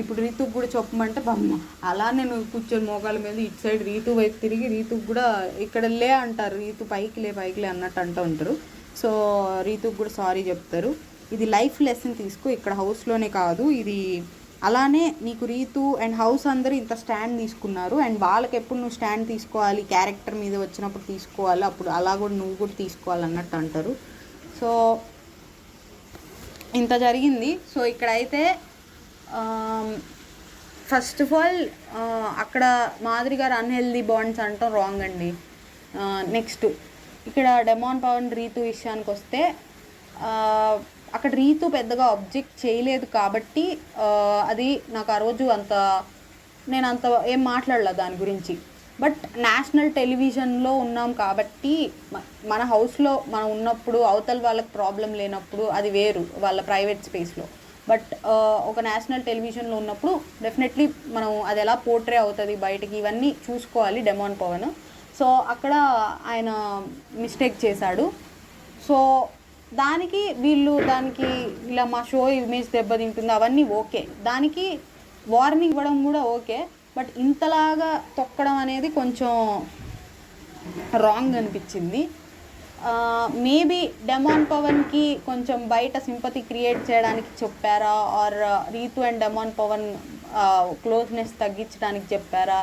ఇప్పుడు రీతుకు కూడా చెప్పమంటే బమ్మ అలా నేను కూర్చొని మోకాల మీద ఇటు సైడ్ రీతు వైపు తిరిగి రీతుకు కూడా ఇక్కడ లే అంటారు, రీతు పైకి లే అన్నట్టు అంటూ ఉంటారు. సో రీతుకు కూడా సారీ చెప్తారు. ఇది లైఫ్ లెసన్ తీసుకో, ఇక్కడ హౌస్లోనే కాదు, ఇది అలానే నీకు రీతు అండ్ హౌస్ అందరూ ఇంత స్టాండ్ తీసుకున్నారు, అండ్ వాళ్ళకి ఎప్పుడు నువ్వు స్టాండ్ తీసుకోవాలి, క్యారెక్టర్ మీద వచ్చినప్పుడు తీసుకోవాలి, అప్పుడు అలా కూడా నువ్వు కూడా తీసుకోవాలి అన్నట్టు అంటారు. సో ఇంత జరిగింది. సో ఇక్కడైతే ఫస్ట్ ఆఫ్ ఆల్ అక్కడ మాధురి గారు అన్హెల్దీ బాండ్స్ అంటాం రాంగ్ అండి. నెక్స్ట్ ఇక్కడ డెమాన్ పవన్ రీతు విషయానికి వస్తే అక్కడ రీతు పెద్దగా అబ్జెక్ట్ చేయలేదు కాబట్టి అది నాకు ఆ రోజు నేను అంత ఏం మాట్లాడలే దాని గురించి. బట్ నేషనల్ టెలివిజన్లో ఉన్నాం కాబట్టి మన హౌస్లో మనం ఉన్నప్పుడు అవతల వాళ్ళకి ప్రాబ్లం లేనప్పుడు అది వేరు, వాళ్ళ ప్రైవేట్ స్పేస్లో. బట్ ఒక నేషనల్ టెలివిజన్లో ఉన్నప్పుడు డెఫినెట్లీ మనం అది ఎలా పోర్ట్రే అవుతుంది బయటికి, ఇవన్నీ చూసుకోవాలి డెమాన్ పవన్. సో అక్కడ ఆయన మిస్టేక్ చేశాడు. సో దానికి దానికి ఇలా మా షో ఇమేజ్ దెబ్బతింటుంది అవన్నీ ఓకే, దానికి వార్నింగ్ ఇవ్వడం కూడా ఓకే. బట్ ఇంతలాగా తొక్కడం అనేది కొంచెం రాంగ్ అనిపించింది. మేబీ డెమాన్ పవన్కి కొంచెం బయట సింపతి క్రియేట్ చేయడానికి చెప్పారా, or Rithu and demon Pavan closeness తగ్గించడానికి చెప్పారా,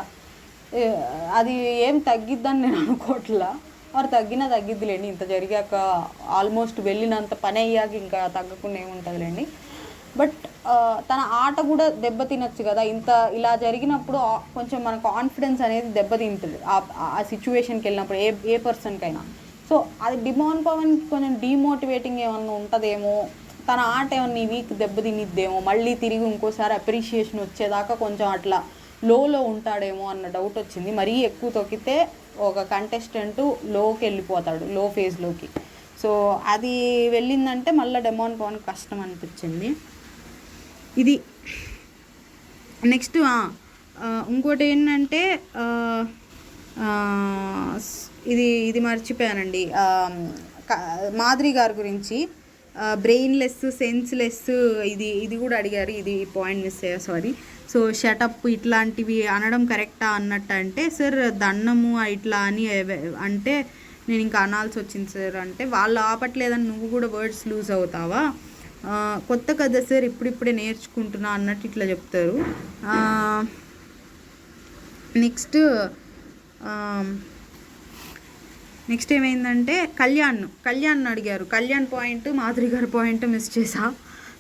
అది ఏం తగ్గిద్దని నేను అనుకోవట్లా. ఆర్ తగ్గిద్దిలేండి, ఇంత జరిగాక ఆల్మోస్ట్ వెళ్ళినంత పని అయ్యాక ఇంకా తగ్గకుండా ఏముంటుందిలేండి. బట్ తన ఆట కూడా దెబ్బతినొచ్చు కదా, ఇలా జరిగినప్పుడు కొంచెం మన కాన్ఫిడెన్స్ అనేది దెబ్బతింటుంది ఆ సిచ్యువేషన్కి వెళ్ళినప్పుడు ఏ పర్సన్కైనా. సో అది డెమాన్ పవన్కి కొంచెం డీమోటివేటింగ్ ఏమన్నా ఉంటుందేమో, తన ఆట ఏమన్నా ఈ వీక్ దెబ్బతినిద్దేమో, మళ్ళీ తిరిగి ఇంకోసారి అప్రిషియేషన్ వచ్చేదాకా కొంచెం అట్లా లోలో ఉంటాడేమో అన్న డౌట్ వచ్చింది. మరీ ఎక్కువ తొక్కితే ఒక కంటెస్టెంట్ లోకి వెళ్ళిపోతాడు, లో ఫేజ్లోకి. సో అది వెళ్ళిందంటే మళ్ళీ డెమాన్ పవన్ కష్టం అనిపించింది. ఇది నెక్స్ట్ ఇంకోటి ఏంటంటే ఇది మర్చిపోయానండి, మాధురి గారి గురించి బ్రెయిన్లెస్ సెన్స్లెస్ ఇది కూడా అడిగారు, ఇది పాయింట్ మిస్ అయ్యా, సారీ. సో షటప్ ఇట్లాంటివి అనడం కరెక్టా అన్నట్టు అంటే, సార్ దండము ఇట్లా అని అంటే నేను ఇంకా అనాల్సి వచ్చింది సార్. అంటే వాళ్ళు ఆపట్లేదని నువ్వు కూడా వర్డ్స్ లూజ్ అవుతావా, కొత్త కదా సార్ ఇప్పుడిప్పుడే నేర్చుకుంటున్నా అన్నట్టు ఇట్లా చెప్తారు. నెక్స్ట్ ఏమైందంటే కళ్యాణ్ అడిగారు. కళ్యాణ్ పాయింట్ మాధురి గారి పాయింట్ మిస్ చేసా.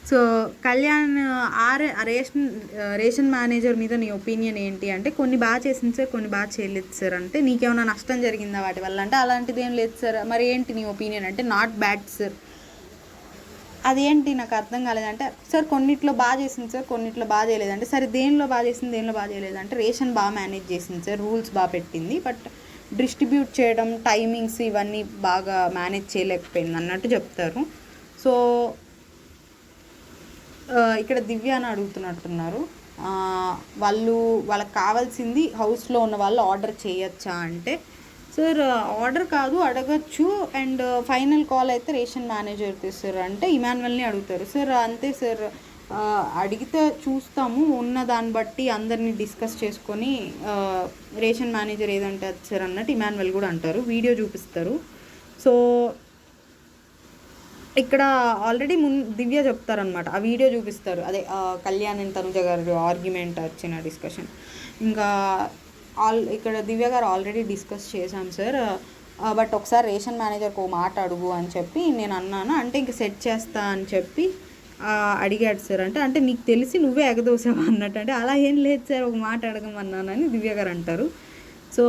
సో కళ్యాణ్ రేషన్ మేనేజర్ మీద నీ ఒపీనియన్ ఏంటి అంటే, కొన్ని బాగా చేసింది సార్, కొన్ని బాగా చేయలేదు సార్. అంటే నీకేమైనా నష్టం జరిగిందా వాటి వల్ల అంటే, అలాంటిది ఏం లేదు సార్. మరి ఏంటి నీ ఒపీనియన్ అంటే, నాట్ బ్యాడ్ సార్. అదేంటి నాకు అర్థం కాలేదంటే, సార్ కొన్నిట్లో బాగా చేసింది సార్, కొన్నిట్లో బాగా చేయలేదంటే, సరే దేనిలో బాగా చేసింది దేనిలో బాగా చేయలేదంటే, రేషన్ బాగా మేనేజ్ చేసింది సార్, రూల్స్ బాగా పెట్టింది, బట్ డిస్ట్రిబ్యూట్ చేయడం టైమింగ్స్ ఇవన్నీ బాగా మేనేజ్ చేయలేకపోయింది అన్నట్టు చెప్తారు. సో ఇక్కడ దివ్య అని అడుగుతున్నట్టున్నారు, వాళ్ళకి కావాల్సింది హౌస్లో ఉన్న వాళ్ళు ఆర్డర్ చేయొచ్చా అంటే, సార్ ఆర్డర్ కాదు అడగచ్చు, అండ్ ఫైనల్ కాల్ అయితే రేషన్ మేనేజర్ తీస్తారు అంటే ఇమాన్యువల్ని అడుగుతారు. సార్ అంతే సార్, అడిగితే చూస్తాము, ఉన్న దాన్ని బట్టి అందరినీ డిస్కస్ చేసుకొని రేషన్ మేనేజర్ ఏదంటే అది సార్ అన్నట్టు ఇమాన్యువల్ కూడా అంటారు, వీడియో చూపిస్తారు. సో ఇక్కడ ఆల్రెడీ దివ్య చెప్తారనమాట, ఆ వీడియో చూపిస్తారు, అదే కళ్యాణ్ అండ్ తనుజ గారు ఆర్గ్యుమెంట్ వచ్చిన డిస్కషన్. ఇంకా ఇక్కడ దివ్య గారు ఆల్రెడీ డిస్కస్ చేశాం సార్, బట్ ఒకసారి రేషన్ మేనేజర్కి ఒక మాట అడుగు అని చెప్పి నేను అన్నాను. అంటే ఇంక సెట్ చేస్తా అని చెప్పి అడిగాడు సార్. అంటే నీకు తెలిసి నువ్వే ఎగదోసావా అన్నట్టు. అంటే అలా ఏం లేదు సార్, ఒక మాట అడగమన్నానని దివ్య గారు అంటారు. సో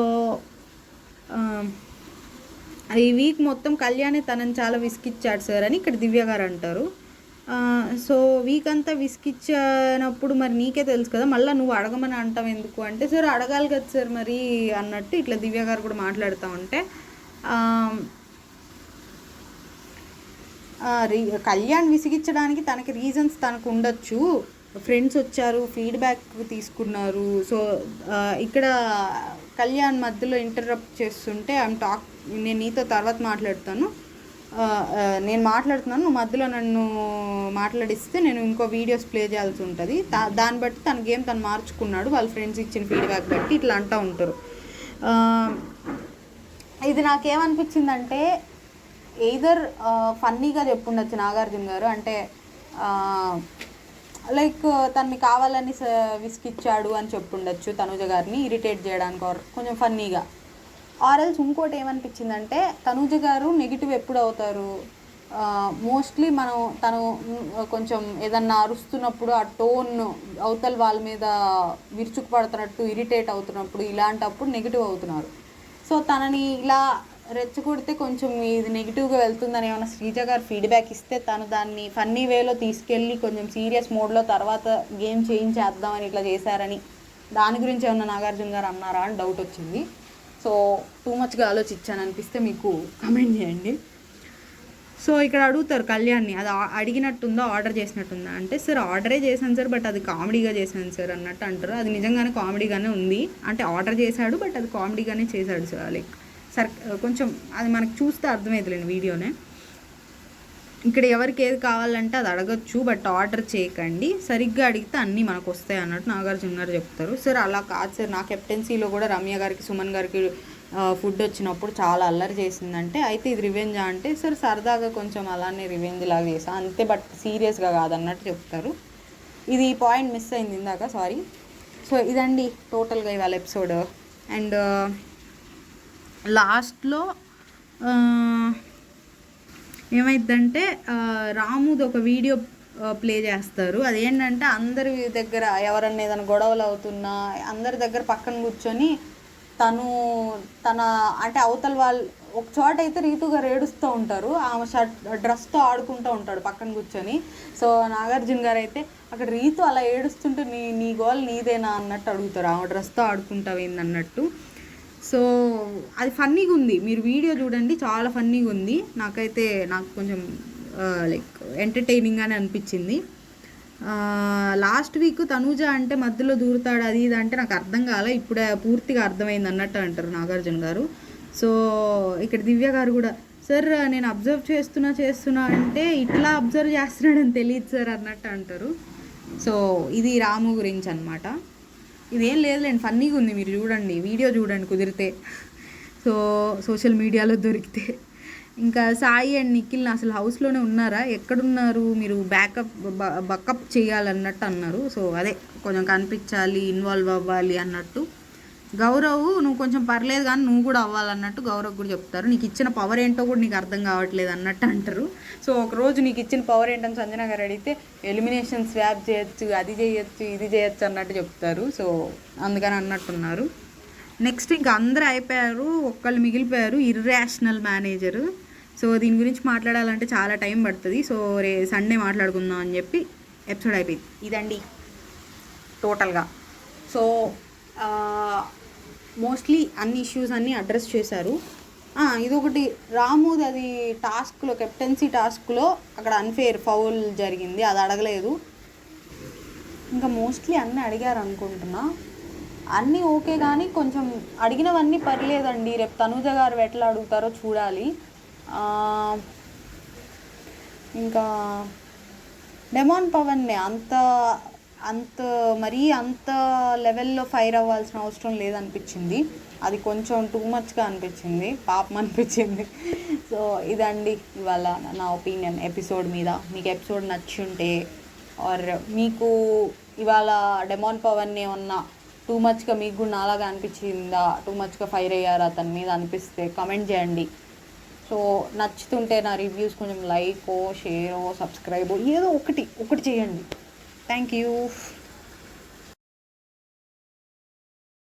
ఈ వీక్ మొత్తం కళ్యాణే తనని చాలా విసిగిచ్చాడు సార్ అని ఇక్కడ దివ్య గారు అంటారు. సో వీక్ అంతా విసిగిచ్చినప్పుడు మరి నీకే తెలుసు కదా, మళ్ళీ నువ్వు అడగమని అంటావు ఎందుకు అంటే, సార్ అడగాలి కదా సార్ మరి అన్నట్టు ఇట్లా దివ్య గారు కూడా మాట్లాడుతూ ఉంటే, కళ్యాణ్ విసిగించడానికి తనకి రీజన్స్ తనకు ఉండొచ్చు, ఫ్రెండ్స్ వచ్చారు, ఫీడ్బ్యాక్ తీసుకున్నారు. సో ఇక్కడ కళ్యాణ్ మధ్యలో ఇంటరప్ట్ చేస్తుంటే నేను నీతో తర్వాత మాట్లాడతాను, నేను మాట్లాడుతున్నాను, నువ్వు మధ్యలో నన్ను మాట్లాడిస్తే నేను ఇంకో వీడియోస్ ప్లే చేయాల్సి ఉంటుంది, దాన్ని బట్టి తన గేమ్ తను మార్చుకున్నాడు, వాళ్ళ ఫ్రెండ్స్ ఇచ్చిన ఫీడ్బ్యాక్ బట్టి ఇట్లా అంటూ ఉంటారు. ఇది నాకేమనిపించిందంటే, ఎయిదర్ ఫన్నీగా చెప్పుండొచ్చు నాగార్జున గారు, అంటే లైక్ తనని కావాలని విసిగిచ్చాడు అని చెప్పుండొచ్చు తనుజ గారిని ఇరిటేట్ చేయడానికి, కొంచెం ఫన్నీగా. ఆర్ఎల్స్ ఇంకోటి ఏమనిపించిందంటే తనుజ గారు నెగిటివ్ ఎప్పుడు అవుతారు, మోస్ట్లీ తను కొంచెం ఏదన్నా అరుస్తున్నప్పుడు ఆ టోన్ అవతల వాళ్ళ మీద విరుచుకుపడుతున్నట్టు ఇరిటేట్ అవుతున్నప్పుడు ఇలాంటప్పుడు నెగిటివ్ అవుతున్నారు. సో తనని ఇలా రెచ్చగొడితే కొంచెం ఇది నెగిటివ్గా వెళ్తుందని ఏమైనా శ్రీజ గారు ఫీడ్బ్యాక్ ఇస్తే తను దాన్ని ఫన్నీ వేలో తీసుకెళ్ళి కొంచెం సీరియస్ మోడ్లో తర్వాత గేమ్ చేంజ్ చేద్దామని ఇట్లా చేశారని దాని గురించి ఏమన్నా నాగార్జున గారు అన్నారా అని డౌట్ వచ్చింది. సో టూ మచ్గా ఆలోచించాను అనిపిస్తే మీకు కమెంట్ చేయండి. సో ఇక్కడ అడుగుతారు కళ్యాణ్ని, అది అడిగినట్టుందా ఆర్డర్ చేసినట్టుందా అంటే, సార్ ఆర్డరే చేశాను సార్ బట్ అది కామెడీగా చేశాను సార్ అన్నట్టు అంటారు. అది నిజంగానే కామెడీగానే ఉంది, అంటే ఆర్డర్ చేశాడు బట్ అది కామెడీగానే చేశాడు సార్. లైక్ కొంచెం అది మనకు చూస్తే అర్థమవుతుందండి వీడియోనే. ఇక్కడ ఎవరికి ఏది కావాలంటే అది అడగచ్చు బట్ ఆర్డర్ చేయకండి, సరిగ్గా అడిగితే అన్నీ మనకు వస్తాయి అన్నట్టు నాగార్జున గారు చెప్తారు. సార్ అలా కాదు సార్, నా కెప్టెన్సీలో కూడా రమ్య గారికి సుమన్ గారికి ఫుడ్ వచ్చినప్పుడు చాలా అల్లరి చేసిందంటే, అయితే ఇది రివెంజా అంటే, సార్ సరదాగా కొంచెం అలానే రివెంజ్ లాగా చేసా అంతే బట్ సీరియస్గా కాదన్నట్టు చెప్తారు. ఇది పాయింట్ మిస్ అయింది ఇందాక, సారీ. సో ఇదండి టోటల్గా ఇవాళ ఎపిసోడ్. అండ్ లాస్ట్లో ఏమైందంటే రాముది ఒక వీడియో ప్లే చేస్తారు. అదేంటంటే అందరి దగ్గర ఎవరన్నా ఏదైనా గొడవలు అవుతున్నా అందరి దగ్గర పక్కన కూర్చొని తన అంటే అవతల వాళ్ళు ఒక చోట అయితే రీతు గారు ఏడుస్తూ ఉంటారు, ఆమె డ్రెస్తో ఆడుకుంటూ ఉంటాడు పక్కన కూర్చొని. సో నాగార్జున గారు అయితే అక్కడ రీతు అలా ఏడుస్తుంటే నీ గోల్ నీదేనా అన్నట్టు అడుగుతారు, ఆమె డ్రెస్తో ఆడుకుంటావేంది అన్నట్టు. సో అది ఫన్నీగా ఉంది, మీరు వీడియో చూడండి, చాలా ఫన్నీగా ఉంది. నాకు కొంచెం లైక్ ఎంటర్టైనింగ్గానే అనిపించింది. లాస్ట్ వీక్ తనూజ అంటే మధ్యలో దూరుతాడు అది ఇది అంటే నాకు అర్థం కాలే, ఇప్పుడే పూర్తిగా అర్థమైంది అన్నట్టు అంటారు నాగార్జున గారు. సో ఇక్కడ దివ్య గారు కూడా, సార్ నేను అబ్జర్వ్ చేస్తున్నా అంటే ఇట్లా అబ్జర్వ్ చేస్తున్నాడని తెలియదు సార్ అన్నట్టు అంటారు. సో ఇది రాము గురించి అనమాట. ఇదేం లేదులేండి, ఫన్నీగా ఉంది, మీరు చూడండి, వీడియో చూడండి కుదిరితే, సో సోషల్ మీడియాలో దొరికితే. ఇంకా సాయి అండ్ నిఖిల్ అసలు హౌస్లోనే ఉన్నారా, ఎక్కడున్నారు మీరు, బకప్ చేయాలన్నట్టు అన్నారు. సో అదే కొంచెం కనిపించాలి, ఇన్వాల్వ్ అవ్వాలి అన్నట్టు. గౌరవ్ నువ్వు కొంచెం పర్లేదు కానీ నువ్వు కూడా అవ్వాలన్నట్టు గౌరవ్ కూడా చెప్తారు. నీకు ఇచ్చిన పవర్ ఏంటో కూడా నీకు అర్థం కావట్లేదు అన్నట్టు అంటారు. సో ఒకరోజు నీకు ఇచ్చిన పవర్ ఏంటని సంజన గారు అడిగితే ఎలిమినేషన్ స్వాప్ చేయొచ్చు, అది చేయొచ్చు, ఇది చేయొచ్చు అన్నట్టు చెప్తారు. సో అందుకని అన్నట్టున్నారు. నెక్స్ట్ ఇంకా అందరూ అయిపోయారు, ఒక్కళ్ళు మిగిలిపోయారు, ఇర్రాషనల్ మేనేజరు. సో దీని గురించి మాట్లాడాలంటే చాలా టైం పడుతుంది. సో సండే మాట్లాడుకుందాం అని చెప్పి ఎపిసోడ్ అయిపోయింది. ఇదండి టోటల్గా. సో మోస్ట్లీ అన్ని ఇష్యూస్ అన్నీ అడ్రస్ చేశారు. ఇదొకటి రాముది, అది టాస్క్లో కెప్టెన్సీ టాస్క్లో అక్కడ అన్ఫేర్ ఫౌల్ జరిగింది, అది అడగలేదు. ఇంకా మోస్ట్లీ అన్నీ అడిగారు అనుకుంటున్నా, అన్నీ ఓకే కానీ కొంచెం అడిగినవన్నీ పర్లేదండి. రేపు తనూజ గారు ఎట్లా అడుగుతారో చూడాలి. ఇంకా డెమాన్ పవన్ని అంత లెవెల్లో ఫైర్ అవ్వాల్సిన అవసరం లేదనిపించింది, అది కొంచెం టూ మచ్గా అనిపించింది, పాపం అనిపించింది. సో ఇదండి ఇవాళ నా ఒపీనియన్ ఎపిసోడ్ మీద. మీకు ఎపిసోడ్ నచ్చి ఉంటే ఆర్ మీకు ఇవాళ డెమాన్ పవన్ ఏమన్నా టూ మచ్గా మీకు కూడా నాలాగా అనిపించిందా, టూ మచ్గా ఫైర్ అయ్యారా అతని మీద అనిపిస్తే కమెంట్ చేయండి. సో నచ్చుతుంటే నా రివ్యూస్ కొంచెం లైకో షేరో సబ్స్క్రైబో ఏదో ఒకటి చేయండి. Thank you.